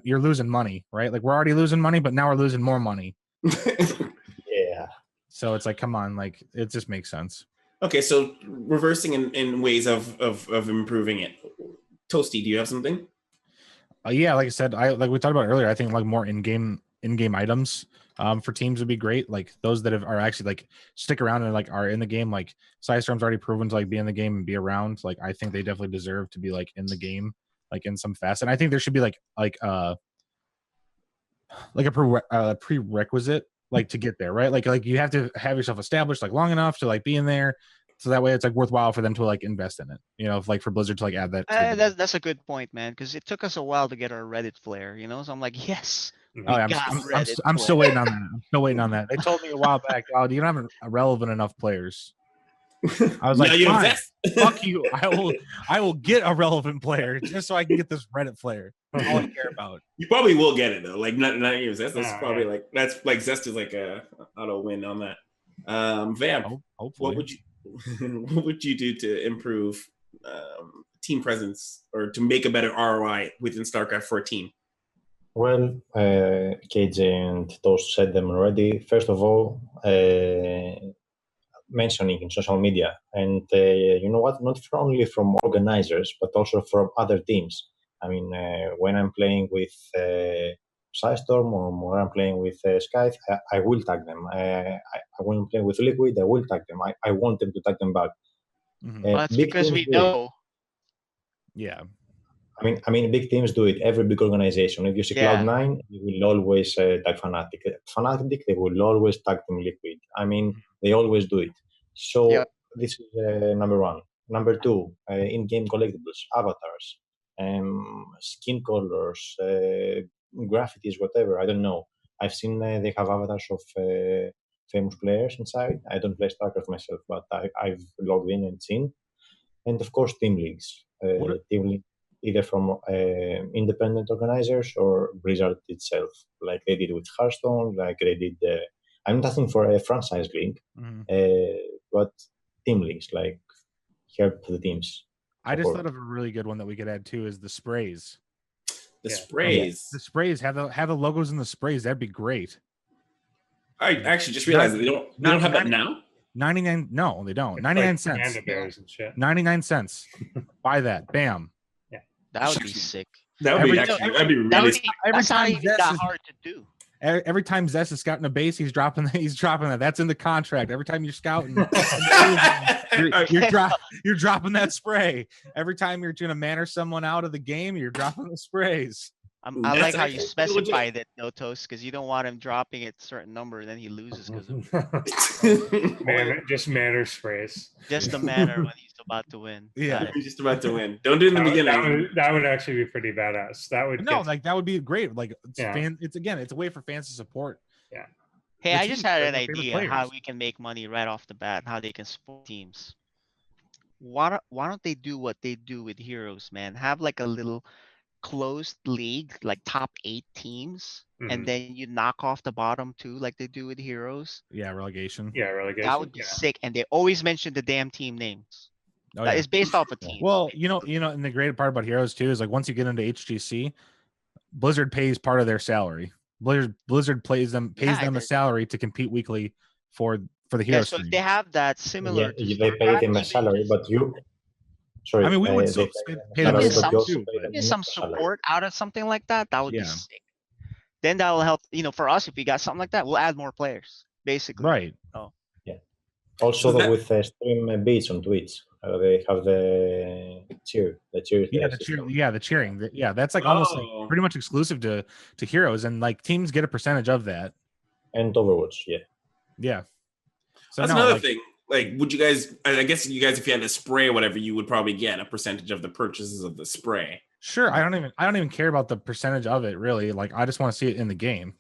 you're losing money, right? Like we're already losing money, but now we're losing more money. Yeah. So it's like, come on, like it just makes sense. Okay, so reversing in ways of improving it. Toasty, do you have something? Yeah, like I said, like we talked about earlier, I think like more in-game items for teams would be great. Like those that are actually like stick around and like are in the game. Like Psistorm's already proven to like be in the game and be around. Like I think they definitely deserve to be like in the game, like in some facet. And I think there should be like a prerequisite like to get there, right? Like you have to have yourself established like long enough to like be in there. So that way it's like worthwhile for them to like invest in it, if like for Blizzard to like add that. That's a good point, man. Because it took us a while to get our Reddit flair, So I'm like, yes, Oh, I'm still waiting on that. I'm still waiting on that. They told me a while back, oh, you don't have relevant enough players. I was like, fine, fuck you. I will get a relevant player just so I can get this Reddit flair. That's all I care about. You probably will get it though. Like not even Zest. That's probably like that's like Zest is like a auto win on that. Vamp, hopefully. what would you do to improve team presence or to make a better ROI within StarCraft for a team? Well, KJ and Toast said them already. First of all, mentioning in social media, and you know what? Not only from organizers, but also from other teams. I mean, when I'm playing with Psistorm or when I'm playing with Scythe, I will tag them. When I'm playing with Liquid, I will tag them. I want them to tag them back. Well, that's because we know. Yeah. I mean, big teams do it. Every big organization. If you see Cloud9, you will always tag Fnatic. Fnatic, they will always tag Team Liquid. I mean, they always do it. So this is number one. Number two, in-game collectibles, avatars, skin colors, graffitis, whatever. I don't know. I've seen they have avatars of famous players inside. I don't play StarCraft myself, but I've logged in and seen. And of course, team leagues. Team leagues either from independent organizers or Blizzard itself, like they did with Hearthstone, like they did. I'm nothing for a franchise league, but team leagues, like help the teams. I just thought of a really good one that we could add too is the sprays. The sprays. The sprays have the logos in the sprays. That'd be great. I actually just realized they don't have that now. 99. No, they don't. 99 cents. 99 cents. Buy that. Bam. Yeah, that would be sick. That would be really sick. That's not even that hard to do. Every time Zest is scouting a base, he's dropping that. That's in the contract. Every time you're scouting, you're dropping that spray. Every time you're going to manner someone out of the game, you're dropping the sprays. I like how you specified it, though, Toast, because you don't want him dropping it a certain number and then he loses because of just manner sprays. Just the manner when he's about to win. Yeah. Got it. You're just about to win. Don't do it in the beginning. That would actually be pretty badass. That would No, like that would be great. Like it's Yeah. it's a way for fans to support. Yeah. Hey, the I just teams had that are an their favorite idea how players. we can make money right off the bat, how they can support teams. Why don't they do what they do with Heroes, man? Have like a little closed league, like top 8 teams, and Mhm. then you knock off the bottom 2 like they do with Heroes. Yeah, relegation. Yeah, relegation. That would be sick. And they always mention the damn team names. Oh, That yeah. is based off a team. Well, you know, and the great part about Heroes too is like once you get into HGC, Blizzard pays part of their salary. Blizzard pays them a salary to compete weekly for the Heroes. So if they have that similar, they pay them a salary, but you. Sorry, I mean, we would still pay them give a some support out of something like that. That would be sick. Then that will help. For us, if we got something like that, we'll add more players. Basically, right? Oh, yeah. Also, with stream beats on Twitch, they have the cheer. Yeah, the cheering. Yeah, that's like almost like pretty much exclusive to Heroes, and like teams get a percentage of that. And Overwatch, yeah. Yeah. So that's another thing. Like, would you guys? I guess you guys, if you had a spray or whatever, you would probably get a percentage of the purchases of the spray. Sure, I don't even care about the percentage of it really. Like, I just want to see it in the game.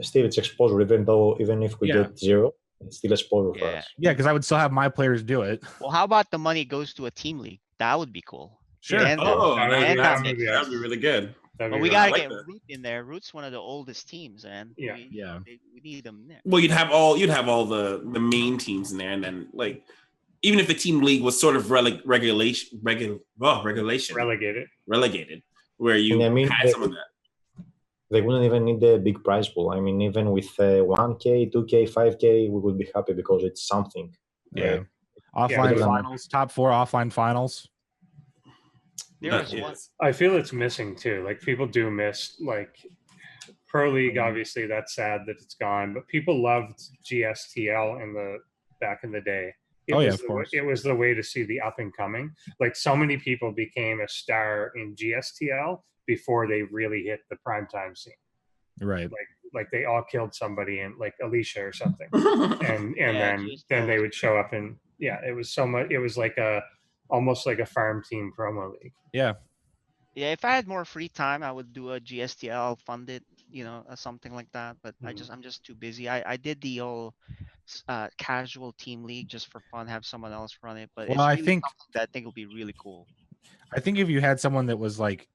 Still, it's exposure. Even if we get 0, it's still exposure for us. Yeah, because I would still have my players do it. Well, how about the money goes to a team league? That would be cool. Sure. And that would be really good. But we gotta get Root in there. Root's one of the oldest teams, man. Yeah, we need them there. Well, you'd have all the main teams in there, and then like even if the team league was sort of relegated, where you had some of that. They wouldn't even need the big prize pool. I mean, even with 1K, 2K, 5K, we would be happy because it's something. Yeah. Offline finals, top 4 offline finals. I feel it's missing too. Like people do miss like Pro League. Obviously, that's sad that it's gone. But people loved GSTL back in the day. Of course. It was the way to see the up and coming. Like so many people became a star in GSTL before they really hit the primetime scene. Right. Like they all killed somebody in like Alicia or something, and then they would show up and it was so much. It was like almost like a farm team promo league. Yeah. Yeah, if I had more free time, I would do a GSTL funded, something like that. But I'm just too busy. I did the old casual team league just for fun, have someone else run it. But I think will be really cool. I think if you had someone that was like,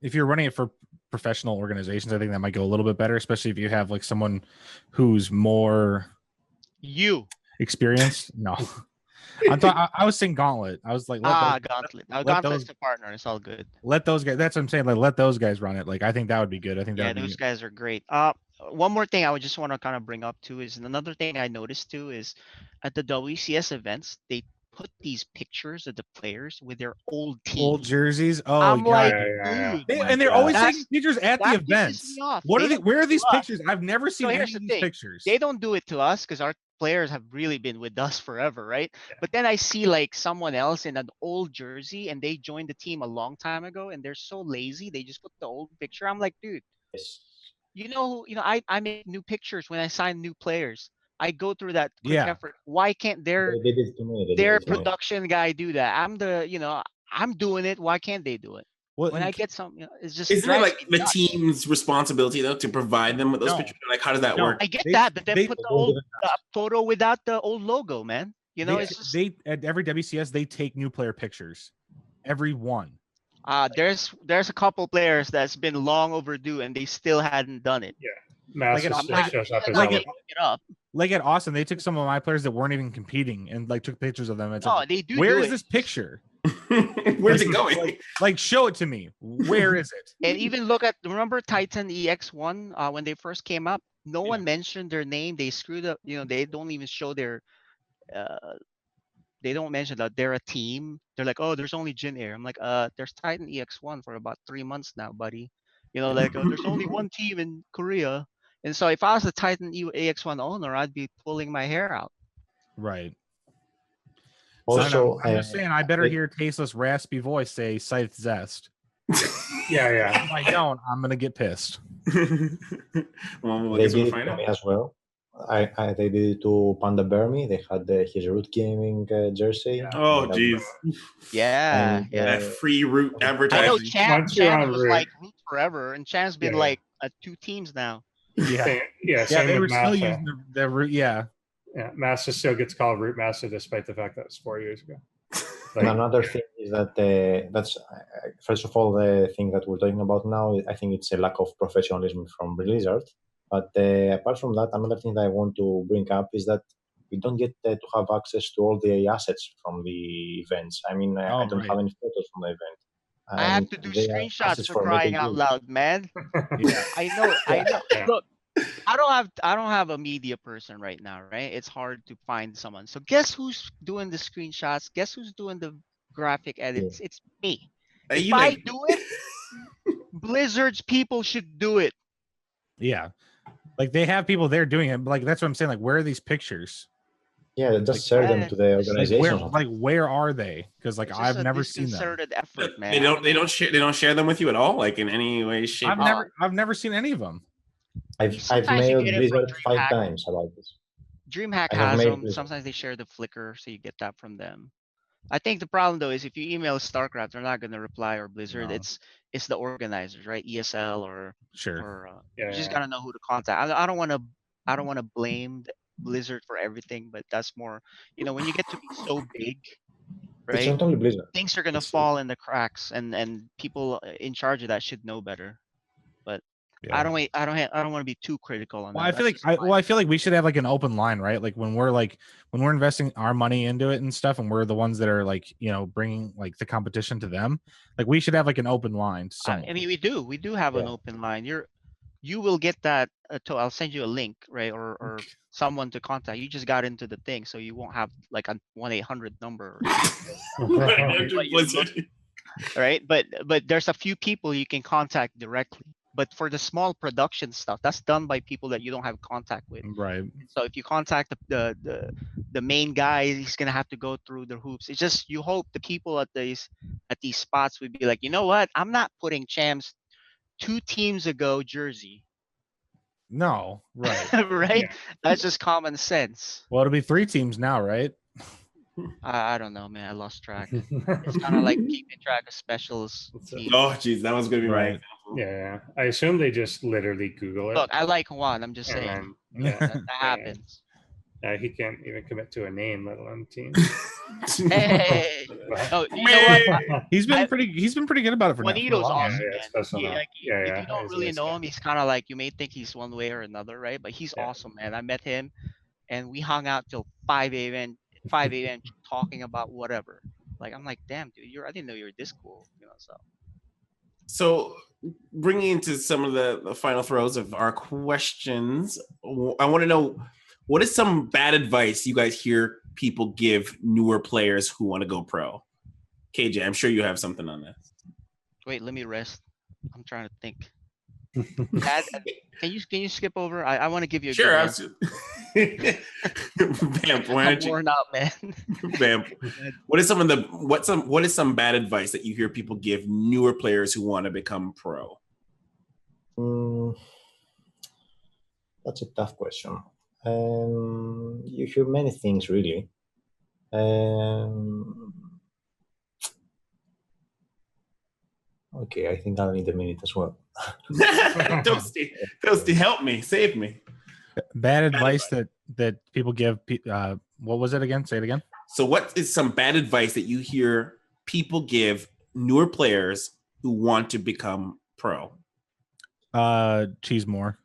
if you're running it for professional organizations, I think that might go a little bit better, especially if you have like someone who's more experienced. No. I was saying Gauntlet. I was like, Gauntlet. Gauntlet's a partner. It's all good. Let those guys. That's what I'm saying. Like, let those guys run it. Like, I think that would be good. I think those guys are great. One more thing I would just want to kind of bring up too is another thing I noticed too is at the WCS events they put these pictures of the players with their old teams, old jerseys. Oh, I'm like, and they're always taking pictures at the events. What are where are these pictures? I've never seen any of these pictures. They don't do it to us because our players have really been with us forever, right? But then I see like someone else in an old jersey and they joined the team a long time ago and they're so lazy they just put the old picture. I'm like, dude, I make new pictures when I sign new players. I go through that quick effort. Why can't their production guy do that? I'm doing it. Why can't they do it? Well, when I get something, it's just isn't it like the team's responsibility though to provide them with those pictures? Like, how does that work? I get that, but then put the old photo without the old logo, man. It's just at every WCS they take new player pictures, every one. There's a couple players that's been long overdue and they still hadn't done it. Yeah, like at Austin, they took some of my players that weren't even competing and like took pictures of them. And they do. Where is this picture? Where's it going? Like, show it to me. Where is it? And even remember Titan EX1 when they first came up? No one mentioned their name. They screwed up. They don't even show their. They don't mention that they're a team. They're like, oh, there's only Jin Air. I'm like, there's Titan EX1 for about 3 months now, buddy. There's only one team in Korea. And so if I was the Titan EX1 owner, I'd be pulling my hair out. Right. Also, I'm just saying, I better hear tasteless, raspy voice say Scythe Zest. Yeah. If I don't, I'm gonna get pissed. Well, they did it to me as well. They did it to Panda Bermy. They had his Root Gaming jersey. Oh, jeez. Yeah, And, yeah. That free route I know advertising. Champ Once you're on was route. like root forever, and Champ's been Yeah. like at 2 teams now. Yeah, Yeah, yeah, same they with were still Massa. using their root. Yeah, Yeah, Massa still gets called Root Massa despite the fact that was 4 years ago. and another thing is that that's first of all the thing that we're talking about now. I think it's a lack of professionalism from Blizzard. But apart from that, another thing that I want to bring up is that we don't get to have access to all the assets from the events. I mean, I don't have any photos from the event. I have to do They are screenshots assets for crying local out use. loud, man. yeah. I know. Yeah. Look, I don't have a media person right now, right? It's hard to find someone. So guess who's doing the screenshots? Guess who's doing the graphic edits? It's me. If You I like do it, Blizzard's people should do it. Yeah, like they have people there doing it. But like that's what I'm saying. Like, where are these pictures? Yeah, just share them to the organization. Where are they? Because like It's I've just a never seen them. disconcerted effort, man. they don't share them with you at all, like in any way, shape. I've never seen any of them. I've Sometimes you mailed get it from Blizzard 5 DreamHack. times about this. DreamHack I have has made them. Blizzard. Sometimes they share the Flickr, so you get that from them. I think the problem though is if you email StarCraft, they're not going to reply, or Blizzard. No. It's the organizers, right? ESL or Sure. you just gotta know who to contact. I don't want to blame Blizzard for everything, but that's more, when you get to be so big, It's right? not only Blizzard. Things are gonna fall in the cracks, and people in charge of that should know better. But Yeah. I don't want to be too critical on Well, that. I feel like we should have like an open line, right? Like when we're investing our money into it and stuff, and we're the ones that are like, bringing like the competition to them. Like we should have like an open line. To I mean, we do have an open line. You will get that. I'll send you a link, right, or someone to contact. You just got into the thing, so you won't have like a 1-800 number. Right, but there's a few people you can contact directly. But for the small production stuff, that's done by people that you don't have contact with. Right. So if you contact the main guy, he's gonna have to go through the hoops. It's just you hope the people at these spots would be like, you know what? I'm not putting Champ's 2 teams ago jersey. No, right. Right? Yeah. That's just common sense. Well, it'll be 3 teams now, right? I don't know, man. I lost track. It's kind of like keeping track of specials. Teams. Oh, geez, that was gonna be right. Yeah, I assume they just literally Google it. Look, I like Juan. I'm just saying. That happens. He can't even commit to a name, let alone team. Hey. Oh, you know what? He's been pretty good about it for Juanito's now. awesome, Yeah, man. If you don't really know him, he's kind of like, you may think he's one way or another, right? But he's awesome, man. I met him, and we hung out till 5 a.m. talking about whatever. Like, I'm like, damn, dude, I didn't know you were this cool, So bringing into some of the final throws of our questions, I want to know, what is some bad advice you guys hear people give newer players who want to go pro? KJ, I'm sure you have something on this. Wait, let me rest. I'm trying to think. Can you skip over? I want to give you a sure, good absolutely. Vamp, why don't you? worn out, man. Vamp. What is some bad advice that you hear people give newer players who want to become pro? That's a tough question. You hear many things, really. Okay, I think I'll need a minute as well. Toasty, help me, save me. Bad advice that people give. What was it again? Say it again. So, what is some bad advice that you hear people give newer players who want to become pro? Cheese more.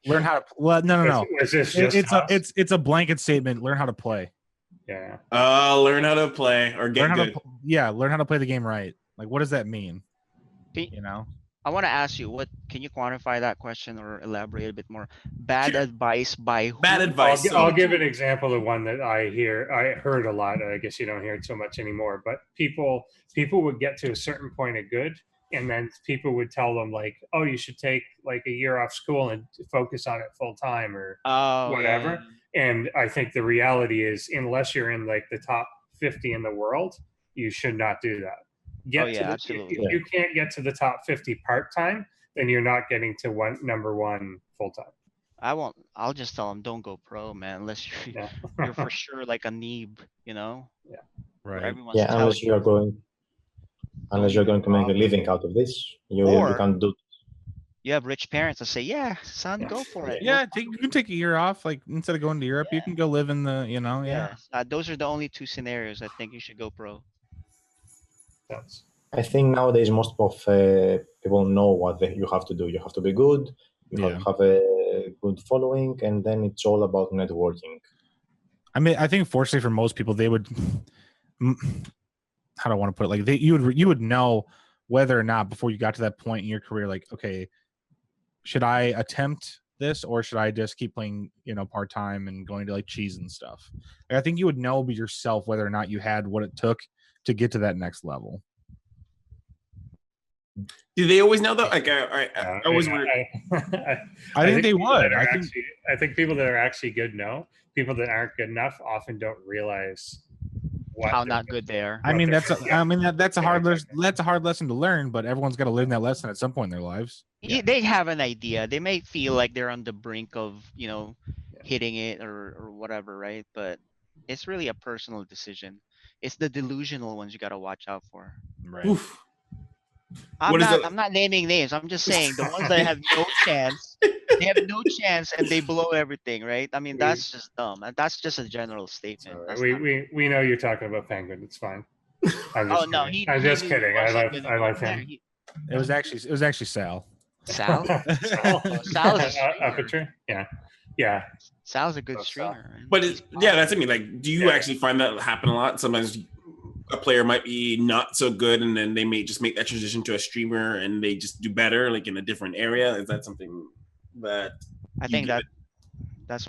learn how to. Well, no. It's a blanket statement. Learn how to play. Yeah. Learn how to play or get good. Learn how to play the game right. Like, what does that mean? I want to ask you, can you quantify that question or elaborate a bit more? Bad advice by who? Bad advice. I'll give an example of one that I heard a lot. I guess you don't hear it so much anymore, but people would get to a certain point of good, and then people would tell them like, oh, you should take like a year off school and focus on it full time or whatever. Yeah. And I think the reality is, unless you're in like the top 50 in the world, you should not do that. Absolutely. If you can't get to the top 50 part-time, then you're not getting to number one full-time. I won't. I'll just tell them don't go pro, man, unless Yeah. you're for sure like a neeb, you know. Where Right. everyone's Yeah, telling you don't unless you're even going to make a bother. living out of this, you Or can't do. you have rich parents that say, "Yeah, son, go for it." Yeah, you can take a year off. Like instead of going to Europe, you can go live in the, yeah. Yes. Those are the only two scenarios I think you should go pro. That's I think nowadays most of people know what you have to do. You have to be good. You have Yeah. to have a good following, and then it's all about networking. I mean, I think fortunately for most people, they would. How do I want to put it? Like you would know whether or not before you got to that point in your career, like, okay, should I attempt this or should I just keep playing, part time and going to like cheese and stuff? Like, I think you would know yourself whether or not you had what it took to get to that next level. Do they always know though? Like, I always wonder. I think they would. I think people that are actually good know. People that aren't good enough often don't realize How not good they are. I mean, that's a hard lesson to learn, but everyone's got to learn that lesson at some point in their lives. Yeah, they have an idea. They may feel like they're on the brink of, hitting it or whatever, right? But it's really a personal decision. It's the delusional ones you got to watch out for. Right. Oof. I'm not naming names. I'm just saying the ones that have no chance. They have no chance and they blow everything, right? I mean, that's just dumb. And that's just a general statement. We know you're talking about Penguin. It's fine. I'm Oh just no, kidding. I'm just kidding. I love him. It was actually Sal. Sal? Sal's a streamer. Aperture? Yeah. Sal's a good streamer. Man. But that's what I mean. Like, do you actually find that happen a lot? Sometimes a player might be not so good, and then they may just make that transition to a streamer, and they just do better, like in a different area. Is that something that I think that's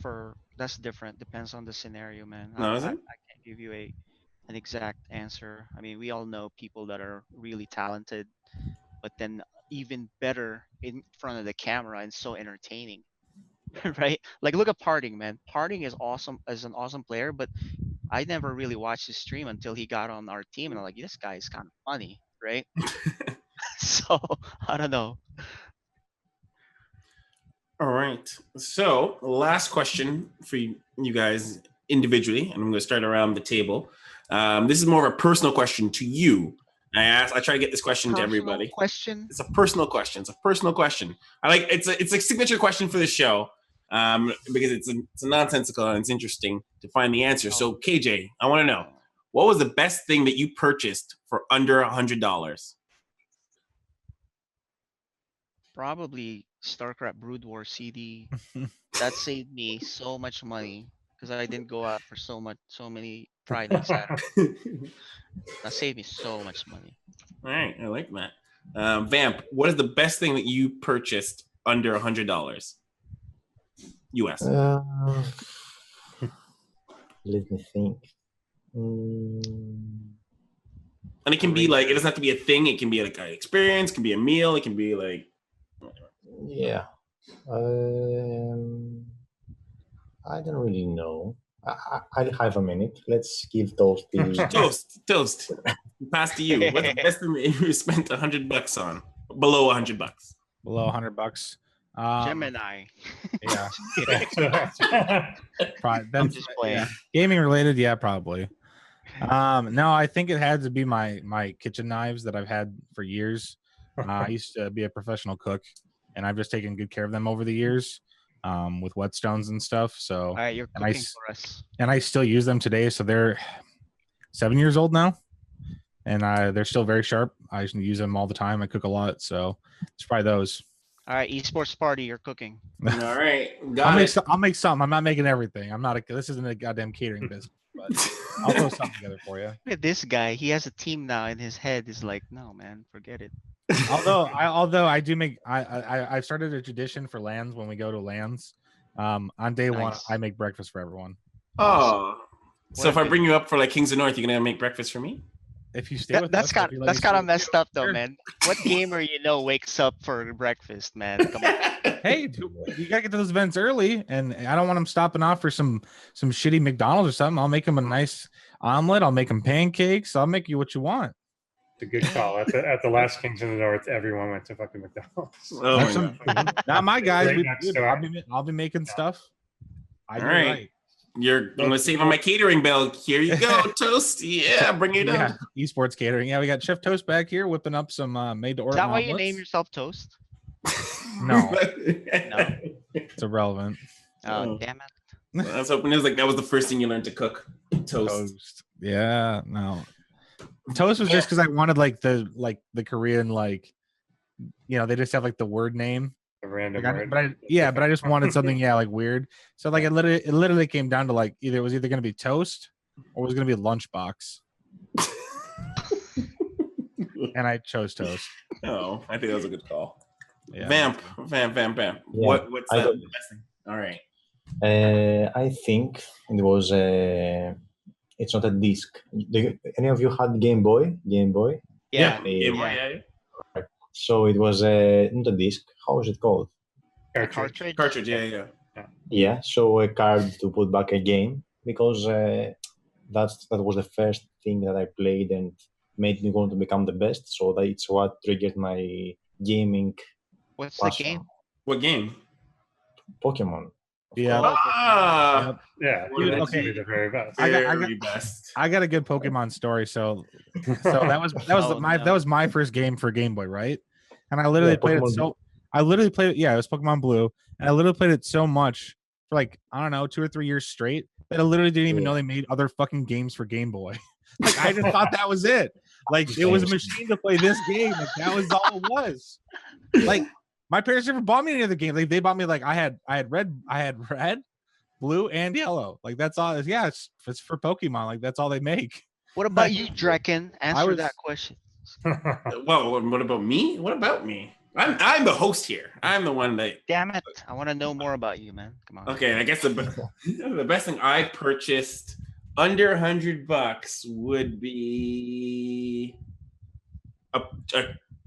different. Depends on the scenario, man. No, I can't give you an exact answer. I mean, we all know people that are really talented, but then even better in front of the camera and so entertaining. Right? Like look at Parting, man. Parting is awesome as an awesome player, but I never really watched his stream until he got on our team, and I'm like, this guy is kind of funny, right? So I don't know. All right. So last question for you guys individually, and I'm going to start around the table. This is more of a personal question to you. I try to get this question to everybody. Question? It's a personal question. It's a signature question for the show. Because it's nonsensical and it's interesting to find the answer. So KJ, I want to know, what was the best thing that you purchased for under $100? Probably StarCraft Brood War CD. That saved me so much money because I didn't go out for so many Friday, Saturday. That saved me so much money. All right, I like that. Vamp, what is the best thing that you purchased under $100? US. Let me think. And it can be like, it doesn't have to be a thing. It can be like an experience. It can be a meal. It can be like. Yeah. I don't really know. I'll have a minute. Let's give Toast the Toast. Pass to you. What's the best thing that you spent $100 on? Below $100. Below $100. Gemini. Yeah. I'm just playing. Yeah. Gaming related, yeah, probably. No, I think it had to be my kitchen knives that I've had for years. I used to be a professional cook, and I've just taken good care of them over the years, with whetstones and stuff. So, all right, you're cooking for us. And I still use them today. So they're 7 years old now, and they're still very sharp. I use them all the time. I cook a lot, so it's probably those. All right, esports party, you're cooking. All right, I'll make some. I'm not making everything. This isn't a goddamn catering business, but I'll throw something together for you. Look at this guy. He has a team now in his head. He's like, no, man, forget it. Although I do make I've started a tradition for LANs when we go to LANs. On day one, I make breakfast for everyone. Oh, so if I bring you up for like Kings of North, you're gonna make breakfast for me? If you stay with that's us, that's kind of messed up though, man. What gamer wakes up for breakfast, man? Come on. Hey, dude, you gotta get to those events early, and I don't want them stopping off for some shitty McDonald's or something. I'll make them a nice omelet. I'll make them pancakes. I'll make you what you want. It's a good call. At the last Kings in the North, everyone went to fucking McDonald's. Oh That's my God. some, not my guys. Right next door. I'll be making stuff. I All do right. I'm gonna save on my catering bill. Here you go, Toast. Yeah, bring it Yeah, up. esports catering. Yeah, we got Chef Toast back here whipping up some made to Is order that why you omelets. name yourself Toast? No, No. it's irrelevant. Oh, damn it. I was hoping it was like that was the first thing you learned to cook. Toast. Yeah, no. Toast was just because I wanted like the Korean they just have like the word name. A random Like, word. but I just wanted something like weird. So like it literally came down to like it was either gonna be toast or it was gonna be lunchbox. And I chose toast. Oh, I think that was a good call. Yeah. Vamp. Yeah, What's I that? got- The best thing? All right. I think it was. It's not a disc. Any of you had Game Boy? Game Boy. Yeah. Game Boy, yeah. yeah. So it was not a disc. How is it called? A Cartridge. Cartridge, yeah. Yeah. So a card to put back a game because that was the first thing that I played and made me want to become the best. So that's what triggered my gaming What's the passion. game? What game? Pokemon. Yeah. Oh, Ah, Yep. Yeah, Dude, that's okay. the very best. very best. I got a good Pokemon story. So that was Oh, my no. that was my first game for Game Boy, right? And I literally played it Pokemon so I literally played it. Yeah, it was Pokemon Blue, and I literally played it so much for like I don't know 2 or 3 years straight that I literally didn't even know they made other fucking games for Game Boy. Like I just thought that was it. Like it was a machine to play this game. Like that was all it was. Like my parents never bought me any other game. Like they bought me like I had red, blue, and yellow. Like that's all. Yeah, it's for Pokemon. Like that's all they make. What about you, Draken? Answer that question. Well, what about me? What about me? I'm the host here. I'm the one that. Damn it. I want to know more about you, man. Come on. Okay, I guess the best thing I purchased under $100 would be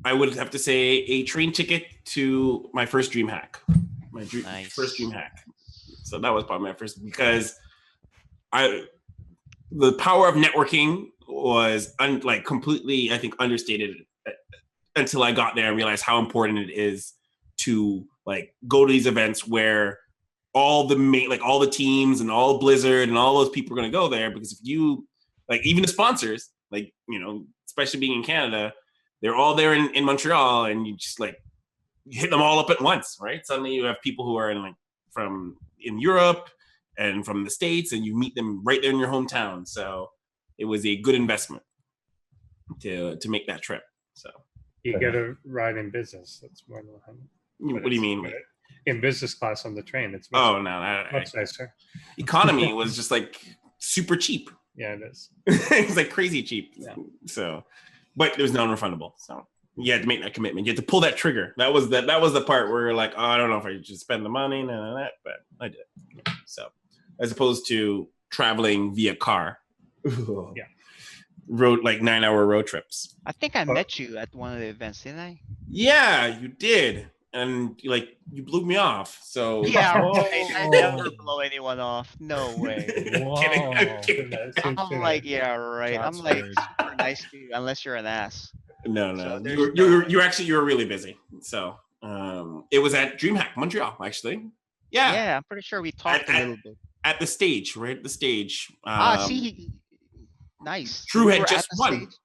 I would have to say a train ticket to my first dream hack. First dream hack. So that was probably my first because the power of networking was completely, I think, understated until I got there and realized how important it is to like go to these events where all the teams and all Blizzard and all those people are going to go there, because if you even the sponsors, especially being in Canada, they're all there in Montreal, and you just hit them all up at once, right? Suddenly you have people who are in Europe and from the States, and you meet them right there in your hometown. So it was a good investment to make that trip. So You get a ride in business. That's more than what do you mean? In business class on the train, it's Much nicer. Economy was just super cheap. Yeah, it is. It's crazy cheap. Yeah. So, but it was non-refundable. So you had to make that commitment. You had to pull that trigger. That was the part where you're like, oh, I don't know if I should spend the money, that, but I did. So, as opposed to traveling via car. Yeah. Road 9-hour road trips. I think I met you at one of the events, didn't I? Yeah, you did. And you blew me off. So Yeah, right. I never blow anyone off. No way. I'm kidding. I'm like, yeah, right. I'm super nice to you, unless you're an ass. No. So You were really busy. So it was at DreamHack Montreal, actually. Yeah. Yeah, I'm pretty sure we talked a little bit. At the stage, right? At the stage. See, nice. Drew We had were just at the won. stage.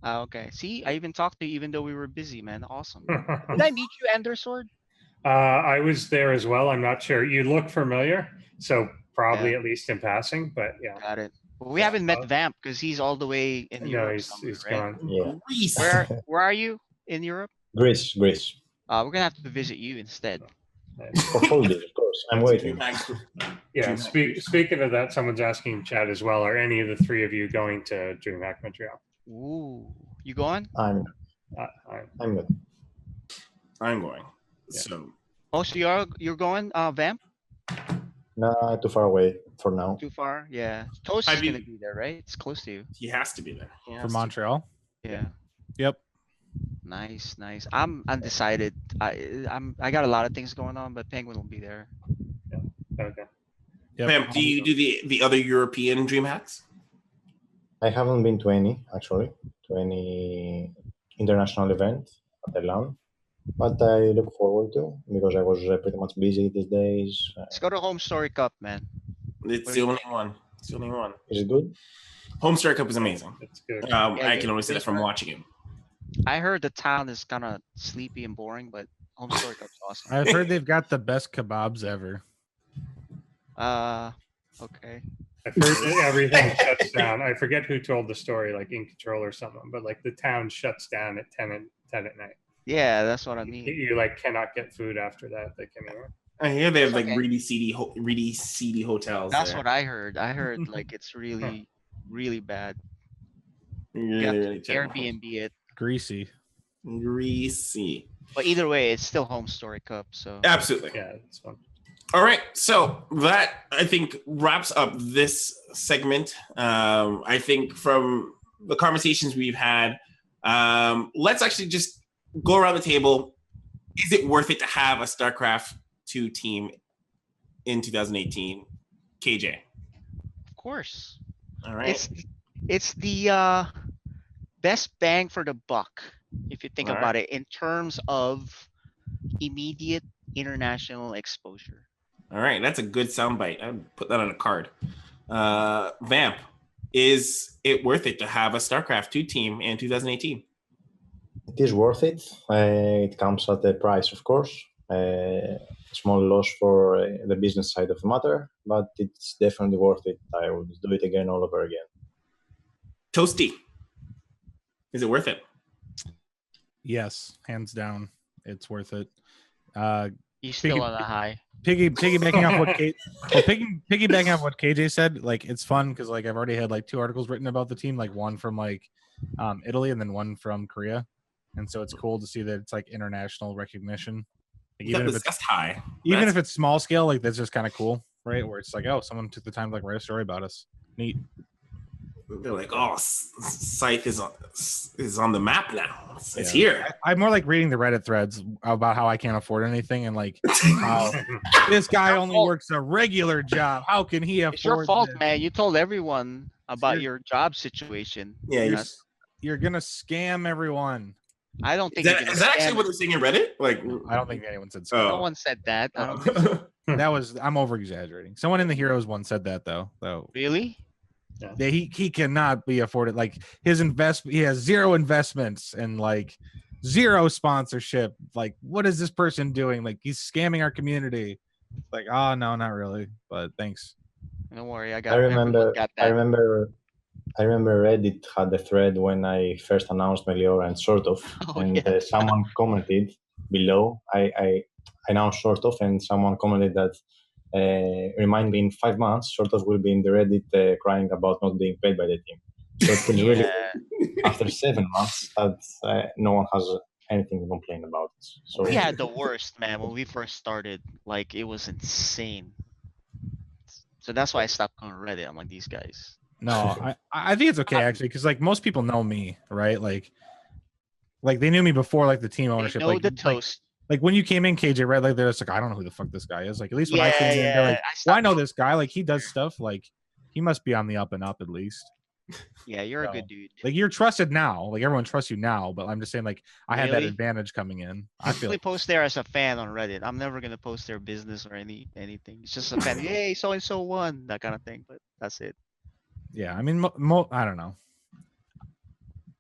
Okay. See, I even talked to you even though we were busy, man. Awesome. Did I meet you, Endersword? I was there as well. I'm not sure. You look familiar, so probably Yeah. at least in passing. But yeah, Got it. Well, we haven't met Vamp because he's all the way in no, Europe. he's right? gone. Yeah. Greece. Where are you in Europe? Greece. We're gonna have to visit you instead. For holidays, of course. I'm waiting. Yeah. Speaking of that, someone's asking in chat as well. Are any of the three of you going to DreamHack Montreal? Ooh, you going? I'm good. I'm going. Yeah. So Oh, so you're going, Vamp? Not too far away for now. Too far? Yeah. Toast is gonna be there, right? It's close to you. he has to be there. For Montreal. Yeah. Yep. Nice. I'm undecided. I got a lot of things going on, but Penguin will be there. Okay. Yep. Pam, do you do the other European dream hacks? I haven't been to any, actually, to any international event at the LAN, but I look forward to because I was pretty much busy these days. Let's go to Home Story Cup, man. It's What the do you only one. It's the only one. Is it good? Home Star Cup is amazing. It's good. I can only say that from Pittsburgh. watching it. I heard the town is kind of sleepy and boring, but Home Story Cup's awesome. I've heard they've got the best kebabs ever. Okay. I've heard that everything shuts down. I forget who told the story, like In Control or someone, but like the town shuts down at 10 at night. Yeah, that's what I mean. You like cannot get food after that. Like anywhere. I hear they have like Okay. really seedy hotels. That's there. what I heard. I heard like it's really, really bad. Really, You have really to terrible. Airbnb it. Greasy. Greasy. But either way, it's still Home Story Cup. So Absolutely. Yeah, it's fun. All right, so that I think wraps up this segment. I think from the conversations we've had, let's actually just go around the table. Is it worth it to have a StarCraft 2 team in 2018? KJ. of course, All right. it's the best bang for the buck if you think All about it in terms of immediate international exposure. All right, that's a good soundbite. I'd put that on a card. Vamp, is it worth it to have a StarCraft 2 team in 2018? It is worth it. It comes at a price, of course. Small loss for the business side of the matter, but it's definitely worth it. I would do it again all over again. Toasty, is it worth it? Yes, hands down, it's worth it. He's still on a high. Piggybacking off what piggybacking off what KJ said, like it's fun because like I've already had like 2 articles written about the team, like one from like Italy and then one from Korea, and so it's cool to see that it's like international recognition. Like, even if it's small scale, like that's just kind of cool, right? Where it's like, oh, someone took the time to like write a story about us. Neat. They're like, oh, Scythe is on the map now. It's Yeah. here. I'm more like reading the Reddit threads about how I can't afford anything and like how this guy only works a regular job. How can he afford? It's your fault, this? man. You told everyone about your- your job situation. Yeah, You're gonna scam everyone. I don't is think that actually what they're saying in Reddit? Like, I don't think anyone said Oh. scam. no one said that. I don't think so. I'm over exaggerating. Someone in the Heroes one said that though. Really? Yeah, he cannot be afforded. Like he has 0 investments and like 0 sponsorship. Like, what is this person doing? Like, he's scamming our community. Like, oh no, not really. But thanks. Don't worry, I remember Reddit had a thread when I first announced Meliora and sort of, someone commented below. I announced sort of, and someone commented that remind me in 5 months, sort of will be in the Reddit crying about not being paid by the team. So it's really after 7 months that no one has anything to complain about. So We had the worst, man, when we first started. Like, it was insane. So that's why I stopped going to Reddit. I'm like, these guys. No, I think it's okay actually, because like most people know me, right? Like they knew me before like the team ownership. Know the toast. Like when you came in, KJ, right? Like they're just like, I don't know who the fuck this guy is. Like at least when I came in, they're like, well, I know this guy. Like he does stuff. Like he must be on the up and up at least. Yeah, you're a good dude. Like you're trusted now. Like everyone trusts you now. But I'm just saying, like I had that advantage coming in. I feel only post there as a fan on Reddit. I'm never gonna post their business or anything. It's just a fan. Hey, so and so won, that kind of thing. But that's it. Yeah, I mean, I don't know.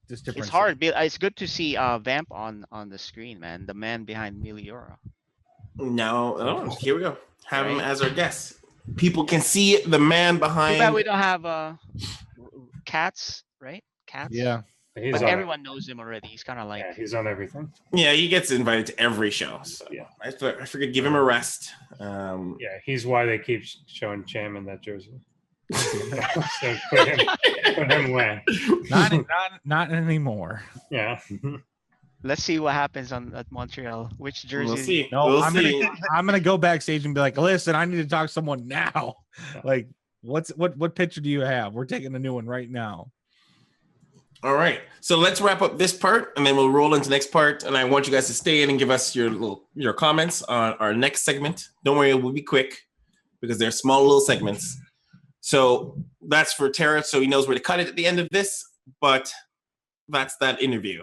Just different. It's hard. It's good to see Vamp on the screen, man. The man behind Meliora. No, here we go. Have him as our guest. People can see the man behind. Too bad we don't have Cats, right? Cats. Yeah. But everyone knows him already. He's kind of like. Yeah, he's on everything. Yeah, he gets invited to every show. So Yeah. I figured give him a rest. Yeah, he's why they keep showing Cham in that jersey. So put him away. Not anymore. Yeah. Let's see what happens at Montreal. Which jersey? We'll see. No, We'll I'm gonna go backstage and be like, listen, I need to talk to someone now. Like, what picture do you have? We're taking a new one right now. All right. So let's wrap up this part and then we'll roll into the next part. And I want you guys to stay in and give us your comments on our next segment. Don't worry, we'll be quick because they're small little segments. So that's for Tara. So he knows where to cut it at the end of this, but that's that interview.